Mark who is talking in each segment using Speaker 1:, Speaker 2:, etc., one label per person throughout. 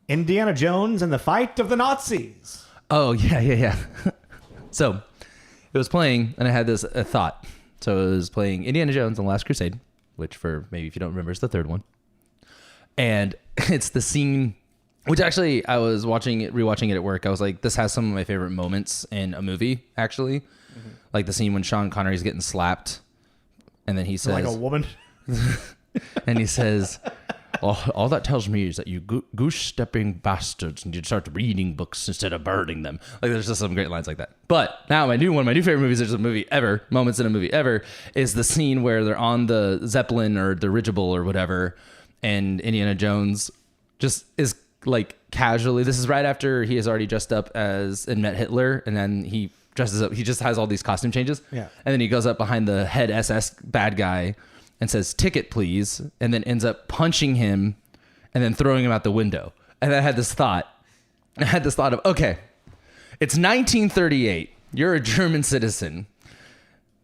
Speaker 1: Indiana Jones and the Fight of the Nazis.
Speaker 2: Oh, yeah. So it was playing, and I had this a thought. So it was playing Indiana Jones and the Last Crusade, which for maybe if you don't remember is the third one. And it's the scene, which actually I was rewatching it at work. I was like, this has some of my favorite moments in a movie, actually. Mm-hmm. Like the scene when Sean Connery's getting slapped. And then he says...
Speaker 1: Like a woman.
Speaker 2: And he says... All that tells me is that you goose-stepping bastards and you'd start reading books instead of burning them. Like, there's just some great lines like that. But now one of my new favorite movies, moments in a movie ever, is the scene where they're on the Zeppelin or dirigible or whatever, and Indiana Jones just is like casually. This is right after he has already dressed up as and met Hitler, and then he dresses up. He just has all these costume changes.
Speaker 1: Yeah.
Speaker 2: And then he goes up behind the head SS bad guy and says, "Ticket, please," and then ends up punching him and then throwing him out the window. And I had this thought of, okay, it's 1938. You're a German citizen.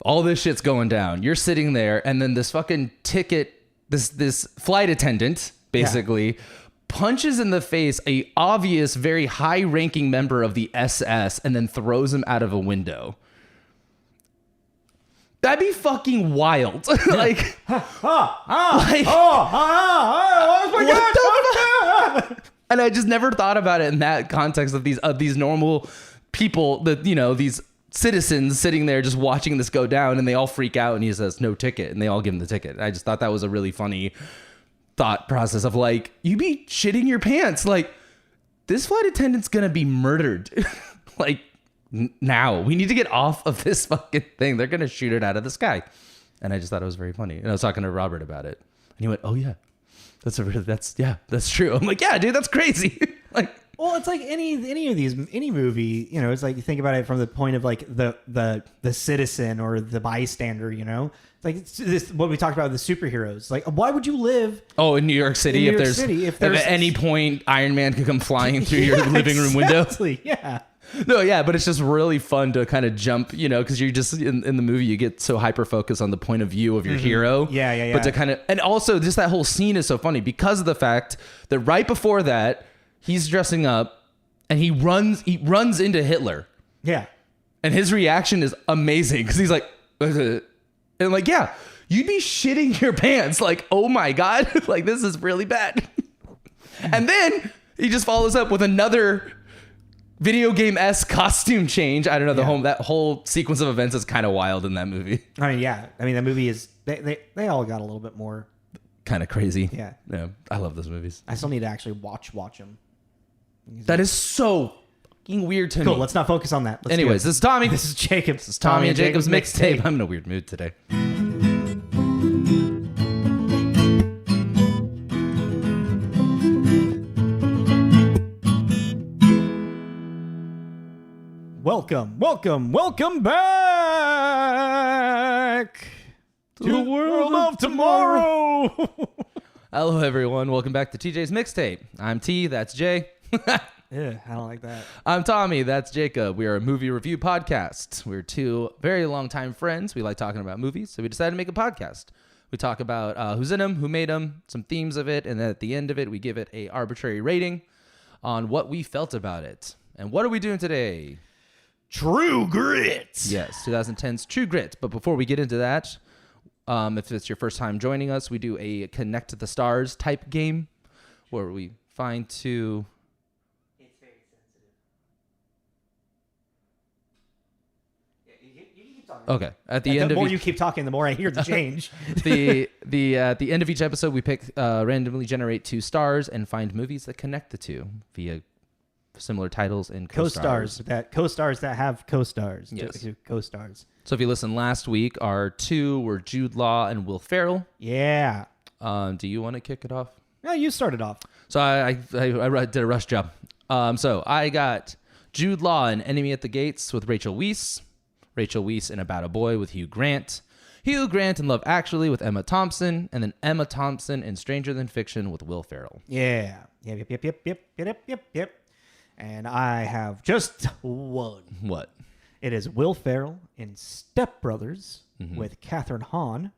Speaker 2: All this shit's going down. You're sitting there, and then this fucking this flight attendant, basically, punches in the face a obvious, very high-ranking member of the SS and then throws him out of a window. That'd be fucking wild. Like, and I just never thought about it in that context of these normal people, that, you know, these citizens sitting there just watching this go down, and they all freak out, and he says no ticket, and they all give him the ticket. I just thought that was a really funny thought process of like, you be shitting your pants. Like, this flight attendant's gonna be murdered. Like, now we need to get off of this fucking thing. They're gonna shoot it out of the sky. And I just thought it was very funny. And I was talking to Robert about it, and he went, "Oh yeah, that's true." I'm like, "Yeah, dude, that's crazy." Like,
Speaker 1: well, it's like any movie, you know. It's like, you think about it from the point of like the citizen or the bystander, you know. It's like this what we talked about with the superheroes. Like, why would you live?
Speaker 2: Oh, in New York City, if at any point Iron Man could come flying through your living room window.
Speaker 1: Yeah.
Speaker 2: No, yeah, but it's just really fun to kind of jump, you know, because you're just in the movie, you get so hyper focused on the point of view of your hero.
Speaker 1: Yeah.
Speaker 2: But to kind of, and also just that whole scene is so funny because of the fact that right before that, he's dressing up and he runs into Hitler.
Speaker 1: Yeah.
Speaker 2: And his reaction is amazing because he's like, and like, yeah, you'd be shitting your pants. Like, oh my God, like, this is really bad. And then he just follows up with another video game-esque costume change. I don't know, that whole sequence of events is kind of wild in that movie.
Speaker 1: I mean, yeah. I mean, that movie is, they all got a little bit more
Speaker 2: kind of crazy.
Speaker 1: Yeah.
Speaker 2: I love those movies.
Speaker 1: I still need to actually watch them.
Speaker 2: That is so fucking weird to me.
Speaker 1: Cool, let's not focus on that.
Speaker 2: Anyways, this is Tommy.
Speaker 1: This is Jacob.
Speaker 2: This is Tommy and Jacob's mixtape. I'm in a weird mood today.
Speaker 1: Welcome back to the world of tomorrow.
Speaker 2: Hello, everyone. Welcome back to TJ's Mixtape. I'm T, that's Jay.
Speaker 1: Yeah, I don't like that.
Speaker 2: I'm Tommy, that's Jacob. We are a movie review podcast. We're two very long-time friends. We like talking about movies, so we decided to make a podcast. We talk about who's in them, who made them, some themes of it, and then at the end of it, we give it an arbitrary rating on what we felt about it. And what are we doing today?
Speaker 1: True Grit.
Speaker 2: Yes, 2010's True Grit. But before we get into that, if it's your first time joining us, we do a Connect to the Stars type game where we find two...
Speaker 1: It's very sensitive. Yeah, you keep talking.
Speaker 2: Okay. At the end
Speaker 1: the
Speaker 2: of
Speaker 1: more you keep talking, the more I hear the change.
Speaker 2: at the end of each episode, we pick randomly generate two stars and find movies that connect the two via similar titles and co-stars that have co-stars. Yes.
Speaker 1: Co-stars.
Speaker 2: So if you listened last week, our two were Jude Law and Will Ferrell.
Speaker 1: Yeah.
Speaker 2: Do you want to kick it off?
Speaker 1: Yeah, you started off.
Speaker 2: So I did a rush job. So I got Jude Law in Enemy at the Gates with Rachel Weisz. Rachel Weisz in About a Boy with Hugh Grant. Hugh Grant in Love Actually with Emma Thompson. And then Emma Thompson in Stranger Than Fiction with Will Ferrell.
Speaker 1: Yeah. Yep. And I have just one.
Speaker 2: What?
Speaker 1: It is Will Ferrell in Step Brothers with Catherine Hahn.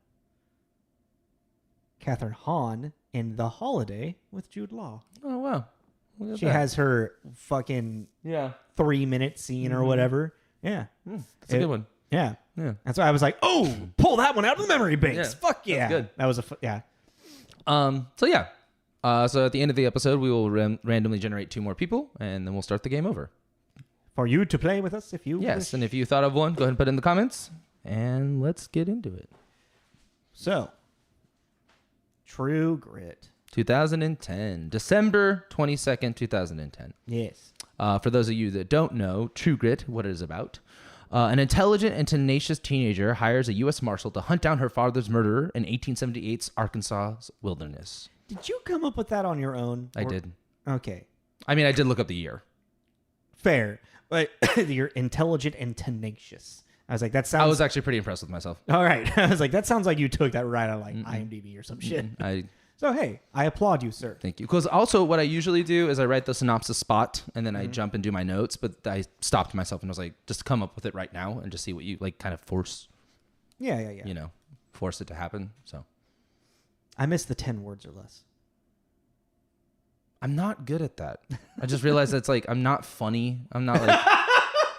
Speaker 1: Catherine Hahn in The Holiday with Jude Law.
Speaker 2: Oh, wow. Look at
Speaker 1: She
Speaker 2: that.
Speaker 1: has her fucking 3-minute scene or whatever. Yeah.
Speaker 2: That's a good one.
Speaker 1: Yeah.
Speaker 2: Yeah.
Speaker 1: That's why I was like, oh, pull that one out of the memory banks.
Speaker 2: Yeah,
Speaker 1: Fuck yeah.
Speaker 2: that's good.
Speaker 1: That was yeah.
Speaker 2: So yeah. So at the end of the episode, we will randomly generate 2 more people, and then we'll start the game over.
Speaker 1: For you to play with us if you
Speaker 2: Yes,
Speaker 1: wish.
Speaker 2: and if you thought of one, go ahead and put it in the comments, and let's get into it.
Speaker 1: So, True Grit.
Speaker 2: 2010, December 22nd, 2010.
Speaker 1: Yes.
Speaker 2: For those of you that don't know, True Grit, what it is about. An intelligent and tenacious teenager hires a U.S. Marshal to hunt down her father's murderer in 1878's Arkansas wilderness.
Speaker 1: Did you come up with that on your own?
Speaker 2: I did.
Speaker 1: Okay.
Speaker 2: I mean, I did look up the year.
Speaker 1: Fair. But you're intelligent and tenacious. I was like, that sounds...
Speaker 2: I was actually pretty impressed with myself.
Speaker 1: All right. I was like, that sounds like you took that right out of like IMDb or some shit. So, hey, I applaud you, sir.
Speaker 2: Thank you. Because also what I usually do is I write the synopsis spot and then I jump and do my notes, but I stopped myself and was like, just come up with it right now and just see what you like kind of force,
Speaker 1: Yeah.
Speaker 2: force it to happen. So
Speaker 1: I miss the 10 words or less.
Speaker 2: I'm not good at that. I just realized that's like, I'm not funny. I'm not like,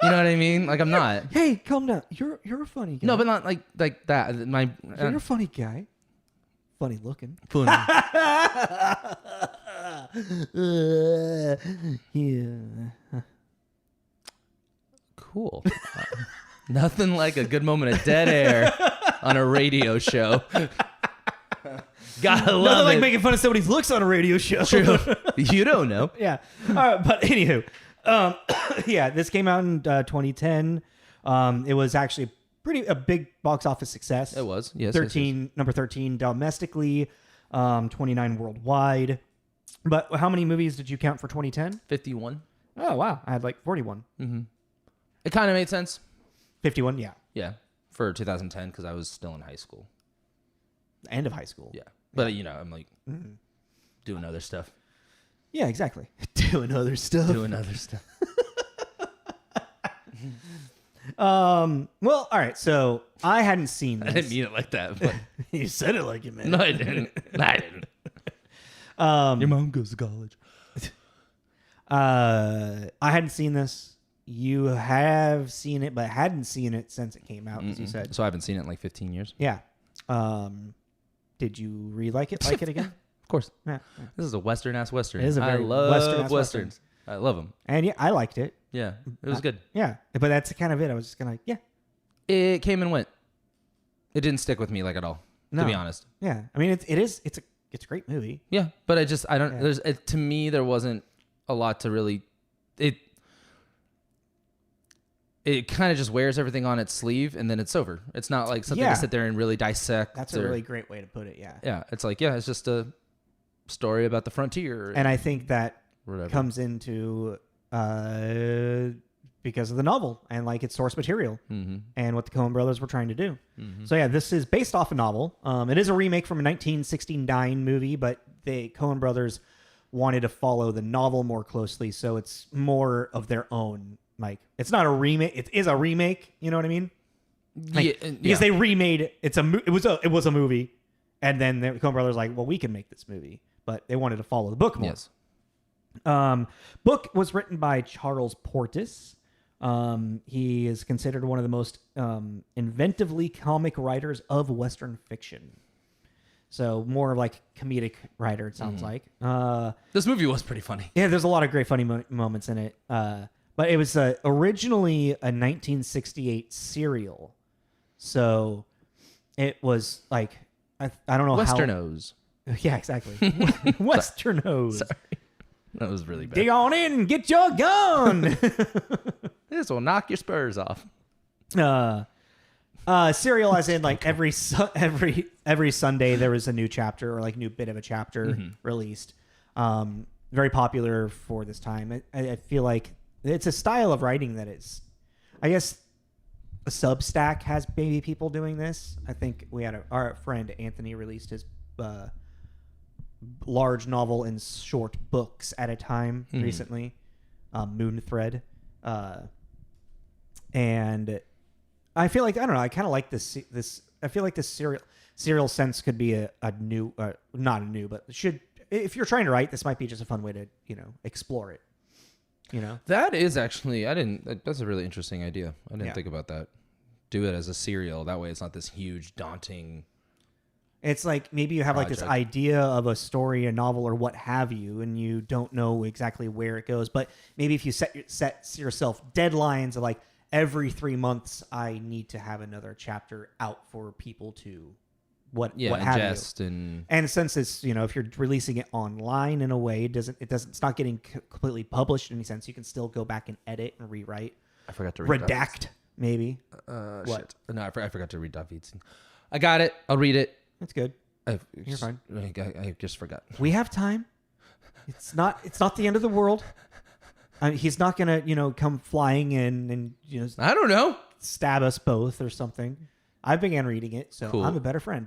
Speaker 2: you know what I mean? Like I'm not.
Speaker 1: Hey, calm down. You're a funny guy.
Speaker 2: No, but not like that.
Speaker 1: You're a funny guy. Funny looking.
Speaker 2: Funny.
Speaker 1: Yeah.
Speaker 2: Cool. Nothing like a good moment of dead air on a radio show. Gotta love
Speaker 1: Nothing like
Speaker 2: it.
Speaker 1: making fun of somebody's looks on a radio show.
Speaker 2: True. You don't know.
Speaker 1: Yeah. But anywho, yeah, this came out in 2010. It was actually a big box office success.
Speaker 2: It was. Yes.
Speaker 1: 13, number 13 domestically, 29 worldwide. But how many movies did you count for 2010?
Speaker 2: 51.
Speaker 1: Oh, wow. I had like 41.
Speaker 2: It kind of made sense.
Speaker 1: 51, yeah.
Speaker 2: Yeah. For 2010, because I was still in high school.
Speaker 1: End of high school.
Speaker 2: Yeah. But, I'm like doing other stuff.
Speaker 1: Yeah, exactly. Doing other stuff. Well, all right. So I hadn't seen this.
Speaker 2: I didn't mean it like that. But
Speaker 1: You said it like you meant
Speaker 2: no,
Speaker 1: it.
Speaker 2: I didn't. Your mom goes to college.
Speaker 1: I hadn't seen this. You have seen it, but hadn't seen it since it came out, as you said.
Speaker 2: So I haven't seen it in like 15 years.
Speaker 1: Yeah. Did you like it? Like it again?
Speaker 2: Of course.
Speaker 1: Yeah.
Speaker 2: This is a Western-ass Western.
Speaker 1: It is a very
Speaker 2: I love
Speaker 1: Western-ass
Speaker 2: Westerns. I love them.
Speaker 1: And yeah, I liked it.
Speaker 2: Yeah. It was good.
Speaker 1: Yeah. But that's kind of it. I was just kind of like, yeah.
Speaker 2: It came and went. It didn't stick with me like at all,
Speaker 1: No.
Speaker 2: to be honest.
Speaker 1: Yeah. I mean, it's a great movie.
Speaker 2: Yeah. But I don't,
Speaker 1: Yeah.
Speaker 2: to me, there wasn't a lot to really, it kind of just wears everything on its sleeve and then it's over. It's not like something to sit there and really dissect.
Speaker 1: That's a really great way to put it. Yeah.
Speaker 2: Yeah. It's like, it's just a story about the frontier.
Speaker 1: And I think that
Speaker 2: whatever.
Speaker 1: comes into because of the novel and like its source material and what the Coen brothers were trying to do. So yeah, this is based off a novel. It is a remake from a 1969 movie, but the Coen brothers wanted to follow the novel more closely, so it's more of their own. Like, it's not a remake; it is a remake. You know what I mean? Like, because they remade it was a movie, and then the Coen brothers were like, well, we can make this movie, but they wanted to follow the book more.
Speaker 2: Yes.
Speaker 1: Book was written by Charles Portis. He is considered one of the most inventively comic writers of Western fiction. So more like comedic writer, it sounds like.
Speaker 2: This movie was pretty funny.
Speaker 1: Yeah, there's a lot of great funny moments in it. But it was originally a 1968 serial. So it was like, I don't know
Speaker 2: Westernos.
Speaker 1: how... Yeah, exactly. Westernos.
Speaker 2: Sorry. That was really bad.
Speaker 1: Dig on in and get your gun.
Speaker 2: This will knock your spurs off.
Speaker 1: Serial as in like every Sunday there was a new chapter or like new bit of a chapter released. Very popular for this time. I feel like it's a style of writing that is, I guess, a Substack has maybe people doing this. I think we had our friend Anthony released his large novel in short books at a time recently, Moon Thread, and I feel like, I don't know, I kind of like this. I feel like this serial sense could be a new, not a new, but if you're trying to write, this might be just a fun way to, explore it.
Speaker 2: That is actually, that's a really interesting idea. I didn't think about that. Do it as a serial. That way it's not this huge, daunting.
Speaker 1: It's like maybe you have like this idea of a story, a novel, or what have you, and you don't know exactly where it goes. But maybe if you set yourself deadlines of like every 3 months, I need to have another chapter out for people to what have you. And since it's if you're releasing it online in a way, it's not getting completely published in any sense. You can still go back and edit and rewrite.
Speaker 2: I forgot to read
Speaker 1: redact maybe.
Speaker 2: What? Shit. No, I forgot to read David's. I got it. I'll read it.
Speaker 1: That's good. You're fine.
Speaker 2: I just forgot.
Speaker 1: We have time. It's not the end of the world. He's not gonna come flying in and
Speaker 2: I don't know,
Speaker 1: stab us both or something. I began reading it, so cool. I'm a better friend.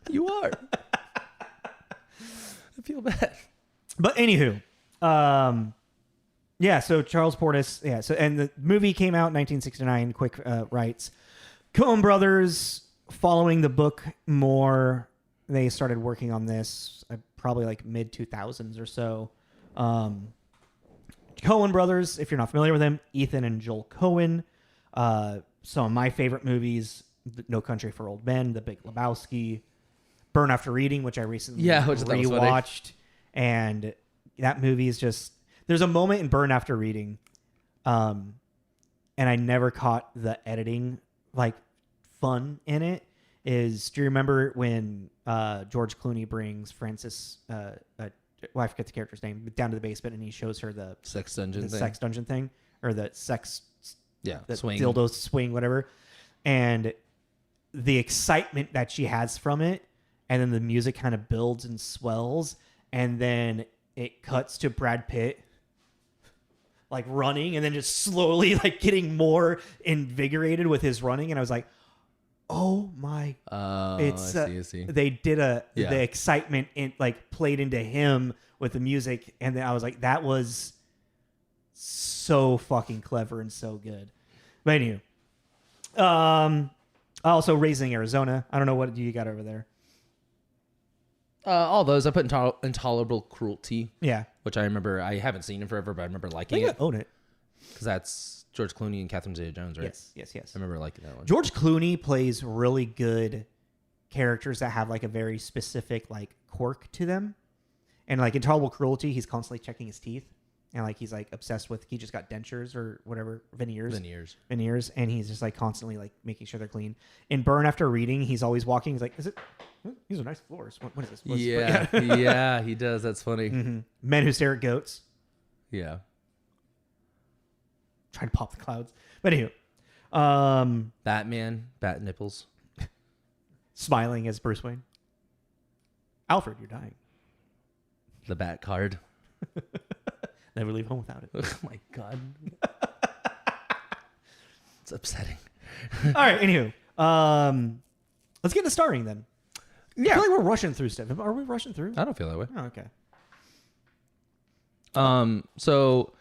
Speaker 2: You are. I feel bad.
Speaker 1: But anywho, so Charles Portis, so and the movie came out in 1969. Quick writes, Coen brothers, following the book more, they started working on this probably like mid 2000s or so. Coen brothers, if you're not familiar with them, Ethan and Joel Coen. Some of my favorite movies: No Country for Old Men, The Big Lebowski, Burn After Reading, which I recently rewatched, and that movie is just. There's a moment in Burn After Reading, and I never caught the editing fun in it. Do you remember when George Clooney brings Frances? I forget the character's name, down to the basement, and he shows her the sex dungeon thing, or the sex.
Speaker 2: Yeah,
Speaker 1: the
Speaker 2: swing.
Speaker 1: Dildo swing, whatever. And the excitement that she has from it, and then the music kind of builds and swells, and then it cuts to Brad Pitt running, and then just slowly getting more invigorated with his running. And I was like, oh my, I see. They did the excitement played into him with the music, and then I was like, that was so fucking clever and so good. But anyway, also Raising Arizona. I don't know what you got over there.
Speaker 2: All those I put Intolerable Cruelty.
Speaker 1: Yeah,
Speaker 2: which I remember. I haven't seen in forever, but I remember liking it.
Speaker 1: I own it
Speaker 2: because that's George Clooney and Catherine Zeta-Jones, right?
Speaker 1: Yes.
Speaker 2: I remember liking that one.
Speaker 1: George Clooney plays really good characters that have a very specific quirk to them, and Intolerable Cruelty, he's constantly checking his teeth. And he's obsessed with, he just got dentures or whatever, veneers, and he's just constantly making sure they're clean. In Burn After Reading, he's always walking. He's like, these are nice floors. What is this?
Speaker 2: Yeah, he does. That's funny.
Speaker 1: Mm-hmm. Men Who Stare at Goats.
Speaker 2: Yeah.
Speaker 1: Trying to pop the clouds. But anywho.
Speaker 2: Batman, bat nipples.
Speaker 1: Smiling as Bruce Wayne. Alfred, you're dying.
Speaker 2: The bat card.
Speaker 1: Never leave home without it.
Speaker 2: Oh my God. It's upsetting.
Speaker 1: All right, anywho. Let's get into starring then. Yeah. I feel we're rushing through stuff. Are we rushing through?
Speaker 2: I don't feel that way.
Speaker 1: Oh, okay.
Speaker 2: So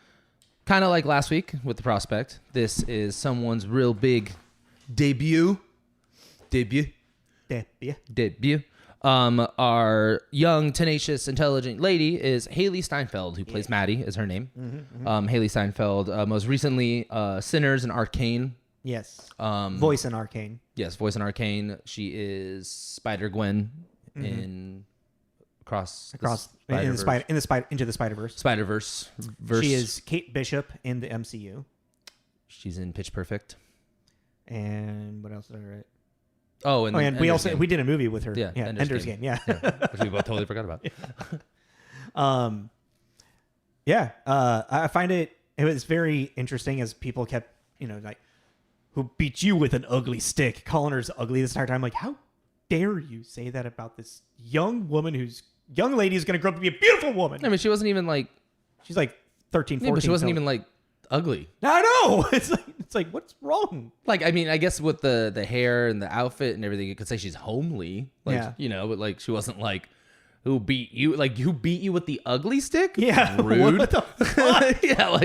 Speaker 2: kind of like last week with The Prospect, this is someone's real big debut. Our young, tenacious, intelligent lady is Hailee Steinfeld, who plays Maddie, is her name. Hailee Steinfeld, most recently, Sinners and Arcane.
Speaker 1: Yes. Voice in Arcane.
Speaker 2: Yes, voice in Arcane. She is Spider-Gwen in
Speaker 1: Into the Spider-Verse.
Speaker 2: Spider-Verse.
Speaker 1: She is Kate Bishop in the MCU.
Speaker 2: She's in Pitch Perfect.
Speaker 1: And what else did I write?
Speaker 2: Oh, and
Speaker 1: we did a movie with her.
Speaker 2: Yeah,
Speaker 1: Ender's Game. Yeah.
Speaker 2: Which we both totally forgot about.
Speaker 1: I find it was very interesting as people kept, who beat you with an ugly stick, calling her ugly this entire time. Like, how dare you say that about this young lady who's going to grow up to be a beautiful woman?
Speaker 2: I mean, she wasn't even
Speaker 1: she's 13, 14.
Speaker 2: But she wasn't even ugly.
Speaker 1: I know. It's like, what's wrong?
Speaker 2: I mean, I guess with the hair and the outfit and everything, you could say she's homely. But she wasn't who beat you? Who beat you with the ugly stick?
Speaker 1: Yeah.
Speaker 2: Rude.
Speaker 1: What the fuck?
Speaker 2: Yeah,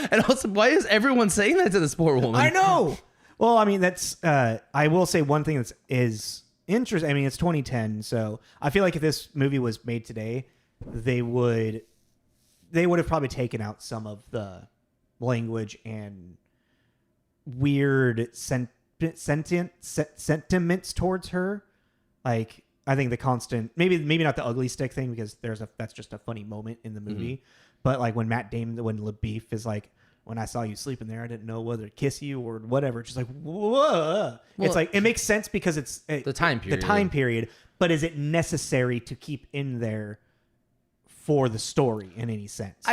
Speaker 2: and also, why is everyone saying that to this poor woman?
Speaker 1: I know. Well, I mean, that's, I will say one thing is interesting. I mean, it's 2010, so I feel like if this movie was made today, they would have probably taken out some of the language and weird sentiments towards her. Like, I think the constant, maybe not the ugly stick thing, because that's just a funny moment in the movie. But like when Matt Damon, when LaBeef is like, when I saw you sleeping there, I didn't know whether to kiss you or whatever. It's just like, whoa. Well, it's like, it makes sense because it's
Speaker 2: the time period.
Speaker 1: But is it necessary to keep in there for the story in any sense?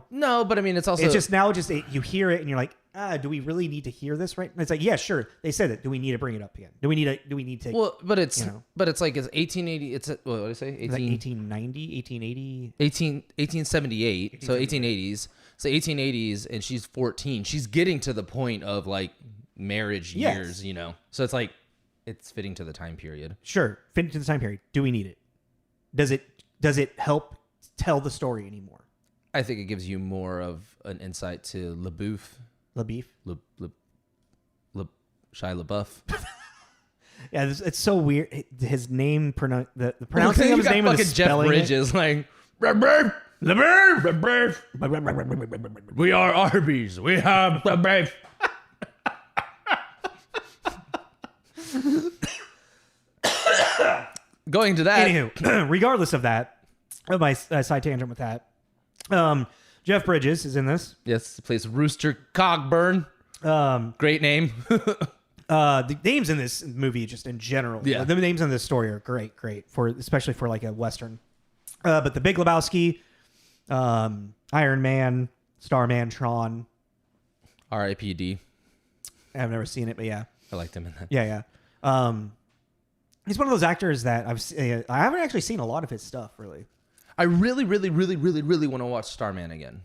Speaker 2: No, but I mean, it's also,
Speaker 1: it's just now you hear it and you're like, do we really need to hear this right? And it's like, yeah, sure. They said it. Do we need to bring it up again? Do we need to?
Speaker 2: Well, but it's like, it's 1880. It's what did I say?
Speaker 1: 1890, 1880,
Speaker 2: 1878. So 1880s. So 1880s, and she's 14. She's getting to the point of like marriage years, So it's like, it's fitting to the time period.
Speaker 1: Sure, fitting to the time period. Do we need it? Does it help tell the story anymore?
Speaker 2: I think it gives you more of an insight to LaBeouf. Shia LaBeouf.
Speaker 1: Yeah, it's so weird. His name, the pronouncing of his name and the spelling.
Speaker 2: Jeff Bridges, like, we are Arby's. We have LaBeouf. Going to that.
Speaker 1: Anywho, regardless of that, of my side tangent with that, Jeff Bridges is in this.
Speaker 2: Yes, he plays Rooster Cogburn. Great name.
Speaker 1: The names in this movie, just in general,
Speaker 2: yeah.
Speaker 1: The names in this story are great especially for like a Western. But The Big Lebowski, Iron Man, Starman, Tron,
Speaker 2: R.I.P.D.
Speaker 1: I've never seen it, but yeah,
Speaker 2: I liked him in that.
Speaker 1: Yeah. He's one of those actors that I haven't actually seen a lot of his stuff, really.
Speaker 2: I really, really, really, really, really want to watch Starman again.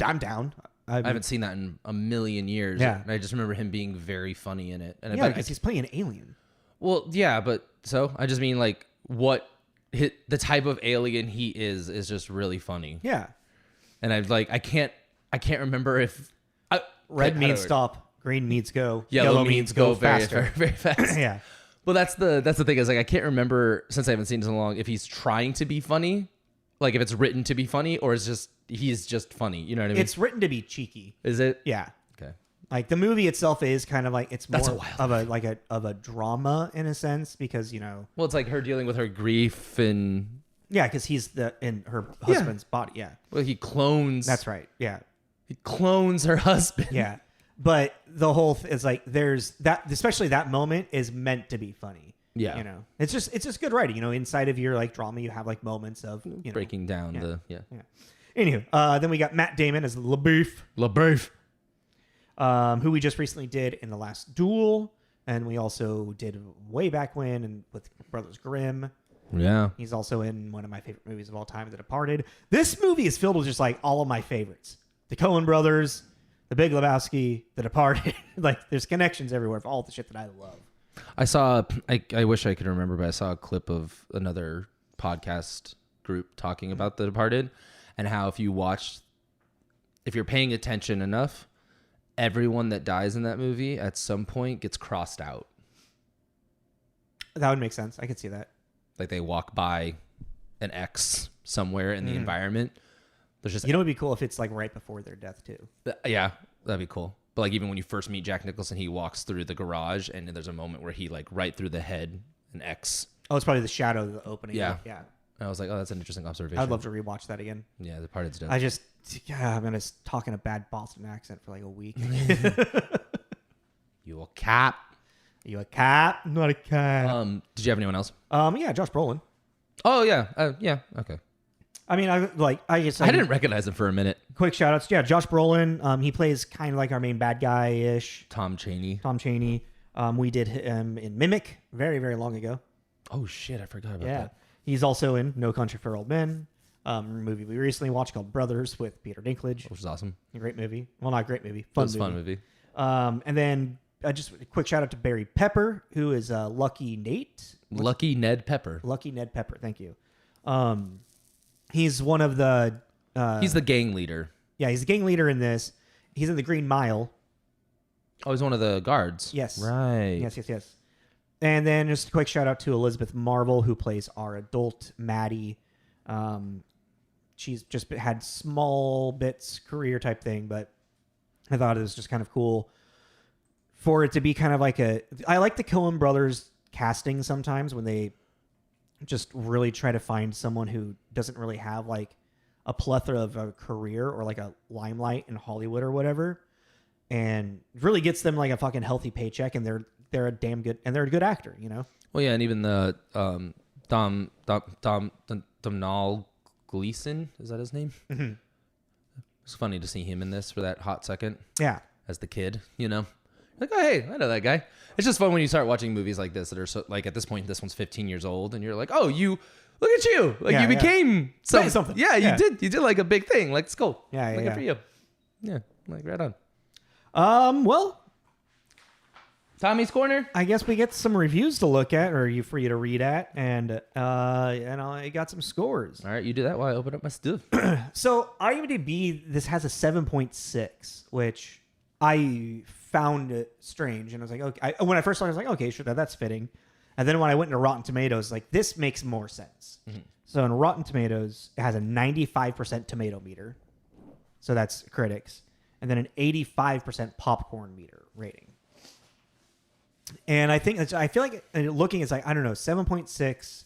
Speaker 1: I'm down.
Speaker 2: I haven't seen that in a million years.
Speaker 1: Yeah.
Speaker 2: And I just remember him being very funny in it. And
Speaker 1: because he's playing an alien.
Speaker 2: Well, yeah, but so I just mean like the type of alien he is just really funny.
Speaker 1: Yeah.
Speaker 2: And I can't remember if
Speaker 1: red means stop, green means go,
Speaker 2: yellow means go faster. Very, very fast.
Speaker 1: Yeah.
Speaker 2: Well, that's the thing is like I can't remember, since I haven't seen it so long, if he's trying to be funny, like if it's written to be funny, or he's just funny. You know what I mean?
Speaker 1: It's written to be cheeky.
Speaker 2: Is it?
Speaker 1: Yeah.
Speaker 2: Okay.
Speaker 1: Like the movie itself is kind of like, it's more
Speaker 2: That's
Speaker 1: of a drama in a sense, because
Speaker 2: well, it's like her dealing with her grief and
Speaker 1: because he's in her husband's body. Yeah.
Speaker 2: Well, he clones.
Speaker 1: That's right. Yeah.
Speaker 2: He clones her husband.
Speaker 1: Yeah. But the whole is like, there's that, especially that moment is meant to be funny.
Speaker 2: Yeah.
Speaker 1: It's just good writing. Inside of your like drama, you have like moments of
Speaker 2: breaking down
Speaker 1: Yeah. Anywho, then we got Matt Damon as LaBeouf, who we just recently did in The Last Duel, and we also did way back when and with Brothers Grimm.
Speaker 2: Yeah.
Speaker 1: He's also in one of my favorite movies of all time, The Departed. This movie is filled with just like all of my favorites: the Coen brothers, The Big Lebowski, The Departed. Like there's connections everywhere for all the shit that I love.
Speaker 2: I saw, I wish I could remember, but I saw a clip of another podcast group talking about The Departed and how if you're paying attention enough, everyone that dies in that movie at some point gets crossed out.
Speaker 1: That would make sense. I could see that.
Speaker 2: Like they walk by an X somewhere in the environment. There's just,
Speaker 1: it would be cool if it's like right before their death too.
Speaker 2: Yeah, that'd be cool. But like even when you first meet Jack Nicholson, he walks through the garage and there's a moment where he like right through the head, an X.
Speaker 1: Oh, it's probably the shadow of the opening.
Speaker 2: Yeah.
Speaker 1: Yeah.
Speaker 2: And I was like, oh, that's an interesting observation.
Speaker 1: I'd love to rewatch that again.
Speaker 2: Yeah, The Departed's dope.
Speaker 1: I'm going to talk in a bad Boston accent for like a week.
Speaker 2: You a cat.
Speaker 1: You a cat? I'm not a cat.
Speaker 2: Did you have anyone else?
Speaker 1: Yeah, Josh Brolin.
Speaker 2: Oh, yeah. Yeah, okay.
Speaker 1: I mean, I
Speaker 2: didn't recognize him for a minute.
Speaker 1: Quick shout outs. Yeah, Josh Brolin. He plays kind of like our main bad guy-ish.
Speaker 2: Tom Chaney.
Speaker 1: We did him in Mimic very, very long ago.
Speaker 2: Oh, shit. I forgot about that.
Speaker 1: He's also in No Country for Old Men, a movie we recently watched called Brothers with Peter Dinklage.
Speaker 2: Which is awesome.
Speaker 1: A great movie. Well, not a great movie.
Speaker 2: Fun movie.
Speaker 1: And then just a quick shout out to Barry Pepper, who is Lucky Nate.
Speaker 2: Lucky Ned Pepper.
Speaker 1: Lucky Ned Pepper. Thank you. He's one of the...
Speaker 2: he's the gang leader.
Speaker 1: Yeah, he's the gang leader in this. He's in the Green Mile.
Speaker 2: Oh, he's one of the guards.
Speaker 1: Yes.
Speaker 2: Right.
Speaker 1: Yes. And then just a quick shout out to Elizabeth Marvel, who plays our adult Maddie. She's just had small bits career type thing, but I thought it was just kind of cool for it to be kind of like I like the Coen brothers casting sometimes when they just really try to find someone who doesn't really have like a plethora of a career or like a limelight in Hollywood or whatever, and really gets them like a fucking healthy paycheck, and they're a damn good, and they're a good actor, you know?
Speaker 2: Well, yeah, and even the Domhnall Gleeson, is that his name? Mm-hmm. It's funny to see him in this for that hot second.
Speaker 1: Yeah.
Speaker 2: As the kid, you know? Like, oh, hey, I know that guy. It's just fun when you start watching movies like this that are so, like, at this point, this one's 15 years old, and you're like, oh, look at you. Like, you became something. Yeah, you did. You did, like, a big thing. Like, it's cool.
Speaker 1: Yeah,
Speaker 2: good for you. Yeah, like, right on.
Speaker 1: Well,
Speaker 2: Tommy's Corner.
Speaker 1: I guess we get some reviews to look at, or for you to read at, and I got some scores.
Speaker 2: All right, you do that while I open up my stuff.
Speaker 1: So IMDb, this has a 7.6, which I found it strange, and I was like, okay. When I first saw it, I was like, okay, sure, that's fitting. And then when I went into Rotten Tomatoes, like, this makes more sense. Mm-hmm. So in Rotten Tomatoes, it has a 95% tomato meter, so that's critics, and then an 85% popcorn meter rating. And I feel like looking, it's like, I don't know, 7.6.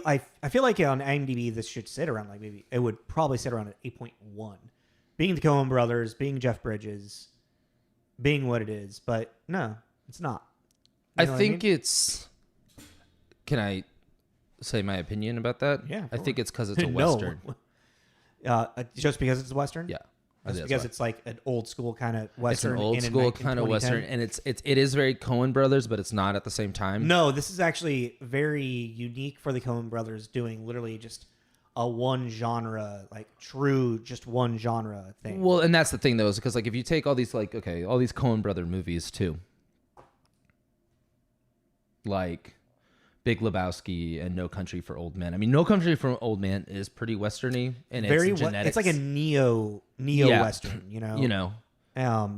Speaker 1: I feel like on IMDb this should sit around, like, maybe it would probably sit around at 8.1. Being the Coen brothers, being Jeff Bridges, being what it is, but no, it's not.
Speaker 2: I think it's. Can I say my opinion about that?
Speaker 1: Yeah,
Speaker 2: I think it's because it's a Western.
Speaker 1: Just because it's a Western?
Speaker 2: Yeah.
Speaker 1: Just because it's like an old school kind of Western.
Speaker 2: It's an old school kind of Western, and it is very Coen Brothers, but it's not at the same time.
Speaker 1: No, this is actually very unique for the Coen Brothers, doing literally just a one genre, like true, just one genre thing.
Speaker 2: Well, and that's the thing though, is because like if you take all these all these Coen Brother movies too, like Big Lebowski and No Country for Old Men. I mean, No Country for Old Men is pretty westerny, and
Speaker 1: very
Speaker 2: it's genetics.
Speaker 1: It's like a neo western, you know.
Speaker 2: You know,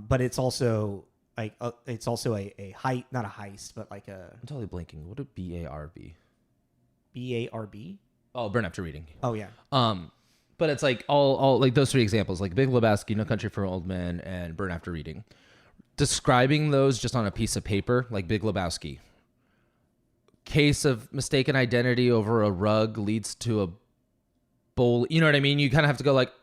Speaker 1: but it's also like it's also a heist, not a heist, but like a.
Speaker 2: I'm totally blanking. What would BAR be?
Speaker 1: BARB?
Speaker 2: Oh, Burn After Reading.
Speaker 1: Oh yeah.
Speaker 2: But it's like all like those three examples, like Big Lebowski, No Country for Old Men, and Burn After Reading. Describing those just on a piece of paper, like Big Lebowski. Case of mistaken identity over a rug leads to a bowl. You know what I mean? You kind of have to go like,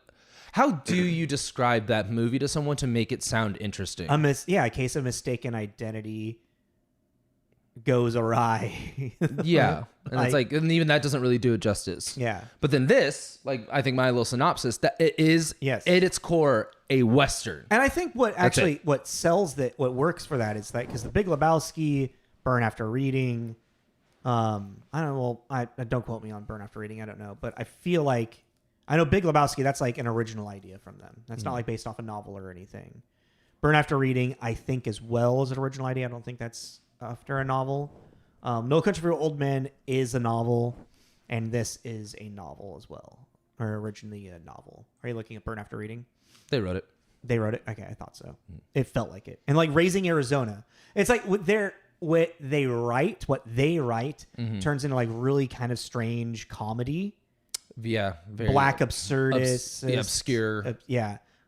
Speaker 2: how do you describe that movie to someone to make it sound interesting?
Speaker 1: A case of mistaken identity goes awry.
Speaker 2: Yeah. And it's like, and even that doesn't really do it justice.
Speaker 1: Yeah.
Speaker 2: But then this, like, I think my little synopsis, that it is, at its core, a Western.
Speaker 1: And I think what sells that, what works for that is that, because the Big Lebowski, Burn After Reading, I don't know. Well, I don't quote me on Burn After Reading. I don't know, but I feel like I know Big Lebowski. That's like an original idea from them. That's not like based off a novel or anything. Burn After Reading, I think, as well as an original idea. I don't think that's after a novel. No Country for Old Men is a novel, and this is a novel as well, or originally a novel. Are you looking at Burn After Reading?
Speaker 2: They wrote it.
Speaker 1: They wrote it. Okay, I thought so. It felt like it. And like Raising Arizona, it's like what they write turns into like really kind of strange comedy.
Speaker 2: Yeah. Very
Speaker 1: Black absurdist.
Speaker 2: Obscure.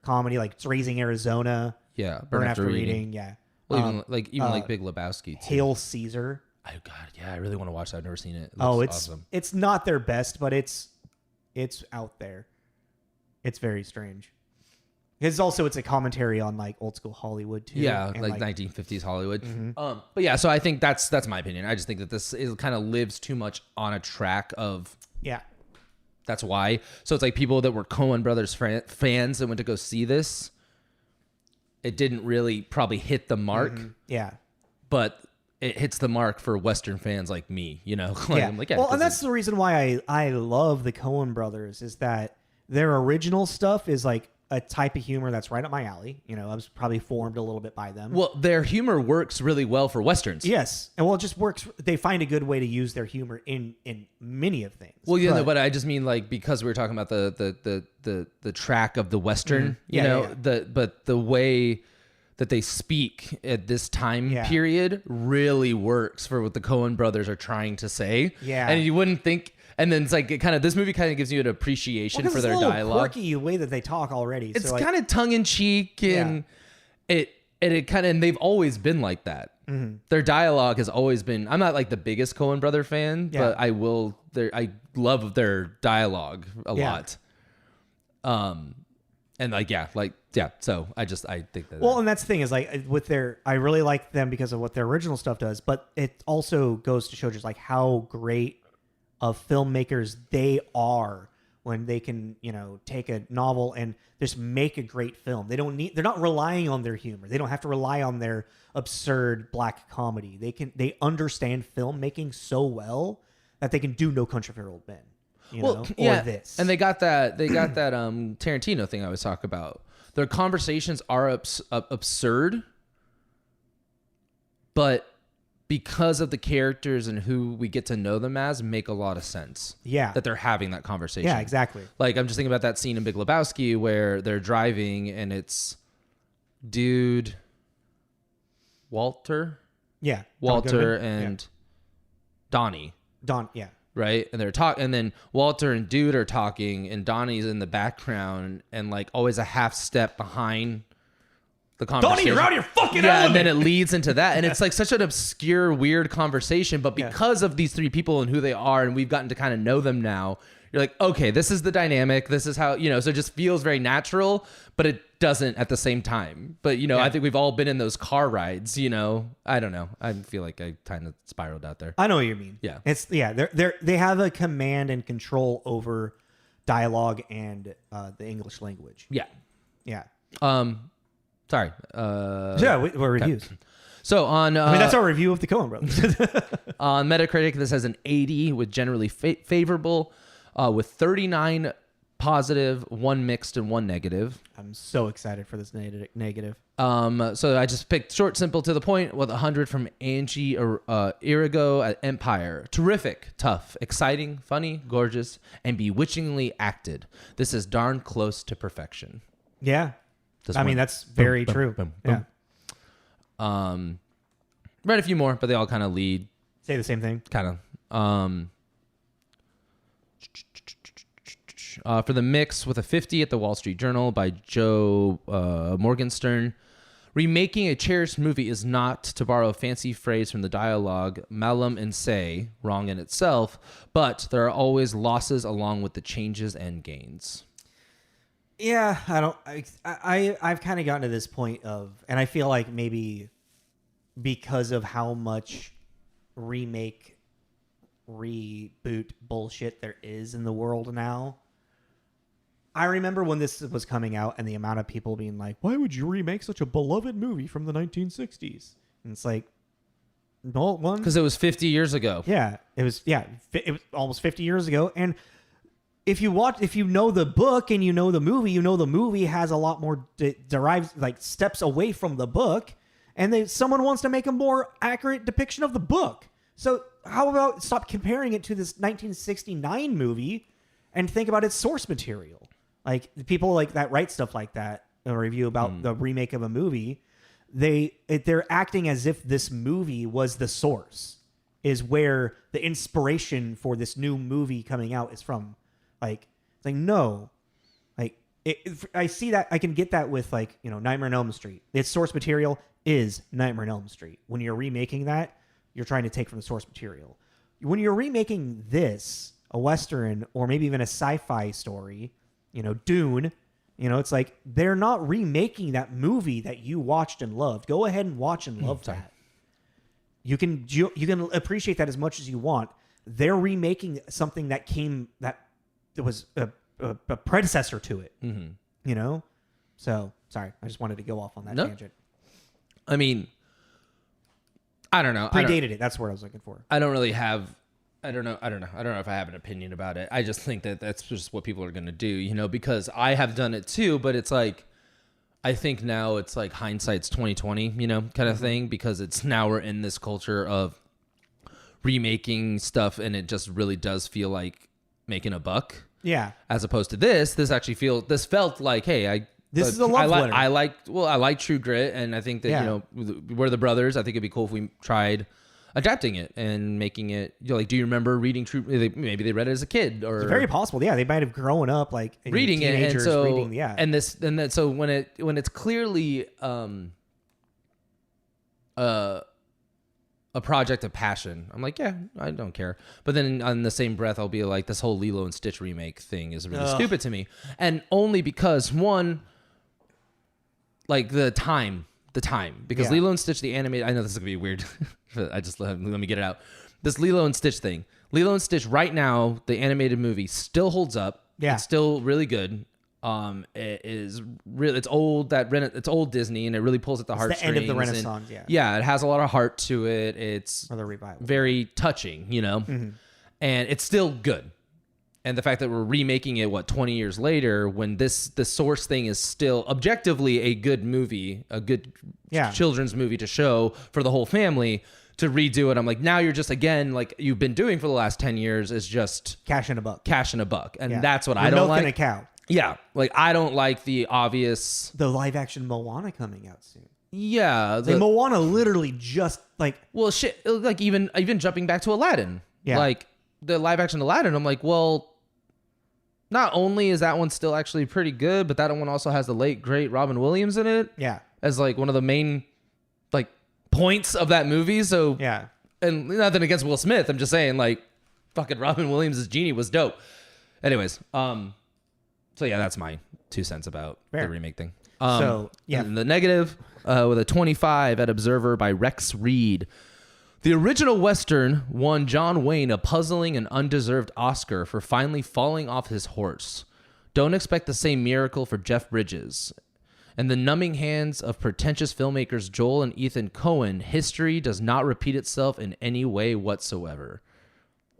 Speaker 1: Comedy, like it's Raising Arizona.
Speaker 2: Yeah.
Speaker 1: Burn After Reading. Yeah.
Speaker 2: Well, even like Big Lebowski too.
Speaker 1: Hail Caesar.
Speaker 2: Oh God, yeah, I really want to watch that. I've never seen it.
Speaker 1: It's
Speaker 2: awesome.
Speaker 1: It's not their best, but it's out there. It's very strange. It's a commentary on like old school Hollywood too.
Speaker 2: Yeah, like 1950s Hollywood. Mm-hmm. But yeah, so I think that's my opinion. I just think that this kind of lives too much on a track of That's why. So it's like people that were Coen Brothers fans that went to go see this. It didn't really probably hit the mark. Mm-hmm.
Speaker 1: Yeah,
Speaker 2: but it hits the mark for Western fans like me. You know, I'm like,
Speaker 1: well, and that's the reason why I love the Coen Brothers is that their original stuff is like a type of humor that's right up my alley. You know, I was probably formed a little bit by them.
Speaker 2: Well, their humor works really well for Westerns.
Speaker 1: Yes. And well, it just works. They find a good way to use their humor in many of things.
Speaker 2: Well, yeah, but I just mean like, because we were talking about the track of the Western, but the way that they speak at this time
Speaker 1: Yeah.
Speaker 2: period really works for what the Coen brothers are trying to say.
Speaker 1: Yeah.
Speaker 2: And you wouldn't think, and then it's like this movie kind of gives you an appreciation for their dialogue.
Speaker 1: Quirky way that they talk already.
Speaker 2: It's
Speaker 1: so, like,
Speaker 2: kind of tongue in cheek, and and they've always been like that.
Speaker 1: Mm-hmm.
Speaker 2: Their dialogue has always been. I'm not like the biggest Coen brother fan, but I love their dialogue a lot. And so I think that.
Speaker 1: Well, and that's the thing is like with I really like them because of what their original stuff does, but it also goes to show just like how great of filmmakers they are when they can, take a novel and just make a great film. They're not relying on their humor. They don't have to rely on their absurd black comedy. They understand filmmaking so well that they can do No Country for Old Men. Or this.
Speaker 2: And they got that Tarantino thing I always talk about. Their conversations are absurd, but because of the characters and who we get to know them as, make a lot of sense.
Speaker 1: Yeah.
Speaker 2: That they're having that conversation.
Speaker 1: Yeah, exactly.
Speaker 2: Like, I'm just thinking about that scene in Big Lebowski where they're driving and it's Walter?
Speaker 1: Yeah.
Speaker 2: Walter and Donnie.
Speaker 1: Yeah.
Speaker 2: Right? And they're talking, and then Walter and Dude are talking, and Donnie's in the background and like always a half step behind the conversation.
Speaker 1: Donnie, you're out of your fucking
Speaker 2: element.
Speaker 1: element.
Speaker 2: And then it leads into that, and it's like such an obscure, weird conversation. But because of these three people and who they are, and we've gotten to kind of know them now, you're like, okay, this is the dynamic. This is how, so it just feels very natural, but it doesn't at the same time. But, I think we've all been in those car rides, I don't know. I feel like I kind of spiraled out there.
Speaker 1: I know what you mean.
Speaker 2: Yeah.
Speaker 1: They have a command and control over dialogue and the English language.
Speaker 2: Yeah.
Speaker 1: Yeah.
Speaker 2: Sorry.
Speaker 1: We're reviews.
Speaker 2: So on...
Speaker 1: that's our review of the Coen brothers.
Speaker 2: On Metacritic, this has an 80 with generally favorable, with 39 positive, 1 mixed, and 1 negative.
Speaker 1: I'm so excited for this negative.
Speaker 2: So I just picked short, simple, to the point with 100 from Angie Irigo at Empire. Terrific, tough, exciting, funny, gorgeous, and bewitchingly acted. This is darn close to perfection.
Speaker 1: Yeah. That's very true. Yeah.
Speaker 2: Read a few more, but they all kind of lead.
Speaker 1: Say the same thing.
Speaker 2: Kind of. For the mix with a 50 at the Wall Street Journal by Joe Morgenstern. Remaking a cherished movie is not, to borrow a fancy phrase from the dialogue, malum in se, wrong in itself, but there are always losses along with the changes and gains.
Speaker 1: Yeah, I've kind of gotten to this point of, and I feel like maybe because of how much remake, reboot bullshit there is in the world now. I remember when this was coming out and the amount of people being like, why would you remake such a beloved movie from the 1960s? And it's like, no, one.
Speaker 2: Because it was 50 years ago.
Speaker 1: Yeah, it was almost 50 years ago. And if you know the book and you know the movie has a lot more derived, like, steps away from the book, and someone wants to make a more accurate depiction of the book. So how about stop comparing it to this 1969 movie and think about its source material? Like, the people like that write stuff like that, a review about the remake of a movie, they're acting as if this movie was the source, is where the inspiration for this new movie coming out is from. Like, it's like, no. Like, I see that. I can get that with, like, Nightmare on Elm Street. Its source material is Nightmare on Elm Street. When you're remaking that, you're trying to take from the source material. When you're remaking this, a Western, or maybe even a sci-fi story, Dune, it's like they're not remaking that movie that you watched and loved. Go ahead and watch and love that. You can appreciate that as much as you want. They're remaking something that was a predecessor to it. Mm-hmm. So sorry, I just wanted to go off on that tangent.
Speaker 2: I mean, I don't know.
Speaker 1: Predated it. That's what I was looking for.
Speaker 2: I don't really have. I don't know if I have an opinion about it. I just think that that's just what people are going to do, because I have done it too, but it's like, I think now it's like hindsight's 2020, kind of thing, because it's now we're in this culture of remaking stuff, and it just really does feel like making a buck.
Speaker 1: Yeah.
Speaker 2: As opposed to this actually felt like, hey,
Speaker 1: This is a love letter.
Speaker 2: I like True Grit, and I think that you know we're the brothers. I think it'd be cool if we tried adapting it and making it. You know, like, do you remember reading True? Maybe they read it as a kid, or
Speaker 1: it's very possible. Yeah, they might have grown up like
Speaker 2: reading it, and so
Speaker 1: reading,
Speaker 2: and so when it's clearly a project of passion, I'm like, yeah, I don't care. But then on the same breath, I'll be like, this whole Lilo and Stitch remake thing is really stupid to me, and only because one. Like the time, because Lilo and Stitch, the animated, I know this is gonna be weird, but let me get it out. This Lilo and Stitch thing, Lilo and Stitch right now, the animated movie still holds up.
Speaker 1: Yeah.
Speaker 2: It's still really good. It is really, it's old, it's old Disney, and it really pulls at the heartstrings.
Speaker 1: The end of the Renaissance,
Speaker 2: Yeah, it has a lot of heart to it. It's
Speaker 1: or the revival.
Speaker 2: Very touching, you know, and it's still good. And the fact that we're remaking it, 20 years later, when the source thing is still objectively a good movie, a good children's movie to show for the whole family, to redo it, I'm like, now you're just, again, like you've been doing for the last 10 years, is just
Speaker 1: cashing a buck.
Speaker 2: And that's what I don't like.
Speaker 1: Milking a cow.
Speaker 2: Yeah. Like, I don't like the obvious.
Speaker 1: The live action Moana coming out soon.
Speaker 2: Yeah.
Speaker 1: Moana literally just like.
Speaker 2: Well, shit. Like, even jumping back to Aladdin.
Speaker 1: Yeah.
Speaker 2: Like, the live action Aladdin, I'm like, well. Not only is that one still actually pretty good, but that one also has the late great Robin Williams in it.
Speaker 1: Yeah.
Speaker 2: As like one of the main like points of that movie. So
Speaker 1: yeah.
Speaker 2: And nothing against Will Smith. I'm just saying, like, fucking Robin Williams' Genie was dope. Anyways, so yeah, that's my 2 cents about the remake thing.
Speaker 1: So yeah,
Speaker 2: and the negative with a 25 at Observer by Rex Reed. The original Western won John Wayne a puzzling and undeserved Oscar for finally falling off his horse. Don't expect the same miracle for Jeff Bridges. In the numbing hands of pretentious filmmakers Joel and Ethan Coen, history does not repeat itself in any way whatsoever.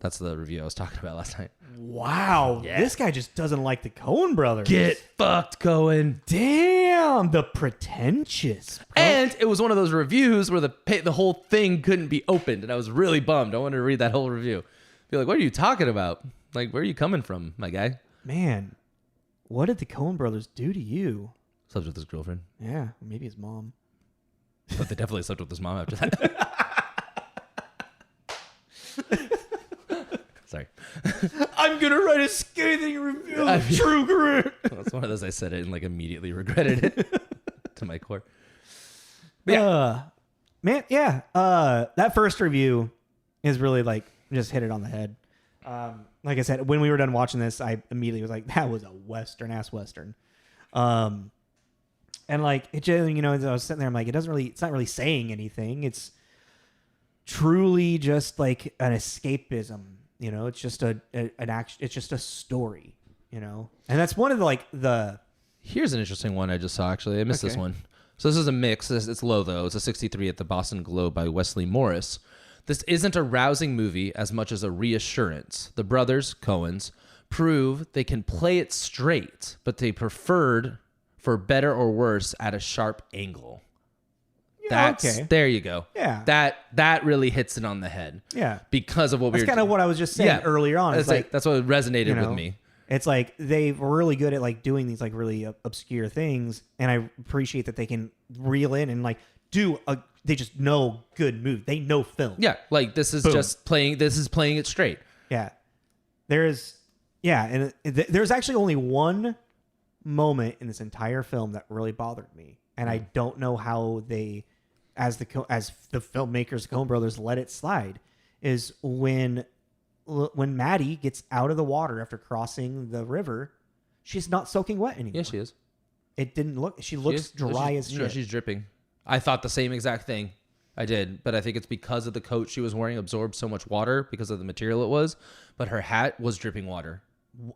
Speaker 2: That's the review I was talking about last night.
Speaker 1: Wow. Yeah. This guy just doesn't like the Coen brothers.
Speaker 2: Get fucked, Coen.
Speaker 1: Damn. The pretentious.
Speaker 2: And it was one of those reviews where the whole thing couldn't be opened. And I was really bummed. I wanted to read that whole review. Be like, what are you talking about? Like, where are you coming from, my guy?
Speaker 1: Man, what did the Coen brothers do to you?
Speaker 2: Slept with his girlfriend.
Speaker 1: Yeah. Maybe his mom.
Speaker 2: But they definitely slept with his mom after that. Sorry.
Speaker 1: I'm going to write a scathing review of True Grit.
Speaker 2: That's one of those I said it and like immediately regretted it to my core. But yeah.
Speaker 1: Man, yeah. That first review is really like just hit it on the head. Like I said, when we were done watching this, I immediately was like, that was a Western-ass Western. And like, it just, you know, as I was sitting there, I'm like, it's not really saying anything. It's truly just like an escapism. You know, it's just an action. It's just a story. You know, and that's one of the.
Speaker 2: Here's an interesting one I just saw. Actually, I missed this one. So this is a mix. It's low though. It's a 63 at the Boston Globe by Wesley Morris. This isn't a rousing movie as much as a reassurance. The brothers Coens prove they can play it straight, but they preferred, for better or worse, at a sharp angle. There you go.
Speaker 1: Yeah.
Speaker 2: That really hits it on the head.
Speaker 1: Yeah.
Speaker 2: Because of what
Speaker 1: that's kind of what I was just saying earlier on.
Speaker 2: It's like that's what resonated with me.
Speaker 1: It's like they were really good at like doing these like really obscure things, and I appreciate that they can reel in and like they just know good movie. They know film.
Speaker 2: Yeah, like this is just playing. This is playing it straight.
Speaker 1: Yeah. There's actually only one moment in this entire film that really bothered me, and I don't know how they, as the filmmakers, Coen brothers, let it slide, is when Maddie gets out of the water after crossing the river, she's not soaking wet anymore.
Speaker 2: Yeah, she is.
Speaker 1: It didn't look. She looks dry as shit.
Speaker 2: No, she's dripping. I thought the same exact thing. I did, but I think it's because of the coat she was wearing absorbed so much water because of the material it was. But her hat was dripping water.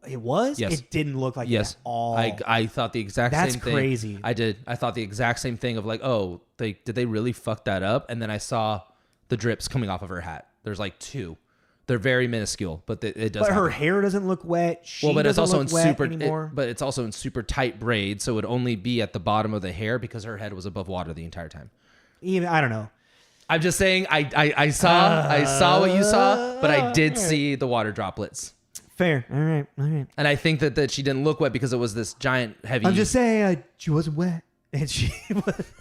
Speaker 1: It was?
Speaker 2: Yes.
Speaker 1: It didn't look like that at all.
Speaker 2: I thought the exact same thing.
Speaker 1: That's crazy.
Speaker 2: I did. I thought the exact same thing of like, oh, did they really fuck that up? And then I saw the drips coming off of her hat. There's like 2. They're very minuscule, but it does.
Speaker 1: But her hair doesn't look wet. But it's also in
Speaker 2: but it's also in super tight braids, so it would only be at the bottom of the hair because her head was above water the entire time.
Speaker 1: Even I don't know.
Speaker 2: I'm just saying I saw what you saw, but I did see the water droplets.
Speaker 1: Fair. All right.
Speaker 2: And I think that she didn't look wet because it was this giant heavy.
Speaker 1: I'm just saying she wasn't wet, and she was.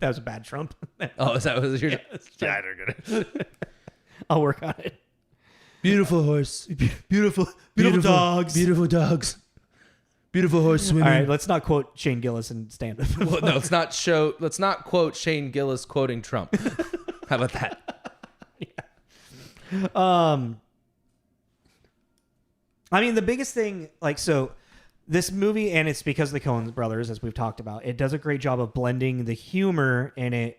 Speaker 1: That was a bad Trump.
Speaker 2: Oh, is that what your?
Speaker 1: Yeah, they're good. I'll work on it.
Speaker 2: Beautiful horse.
Speaker 1: Beautiful dogs.
Speaker 2: Beautiful dogs. Beautiful horse swimming.
Speaker 1: All right, let's not quote Shane Gillis and stand up.
Speaker 2: Well, no, let's not quote Shane Gillis quoting Trump. How about that?
Speaker 1: Yeah. I mean, the biggest thing, this movie, and it's because of the Coen brothers, as we've talked about, it does a great job of blending the humor in it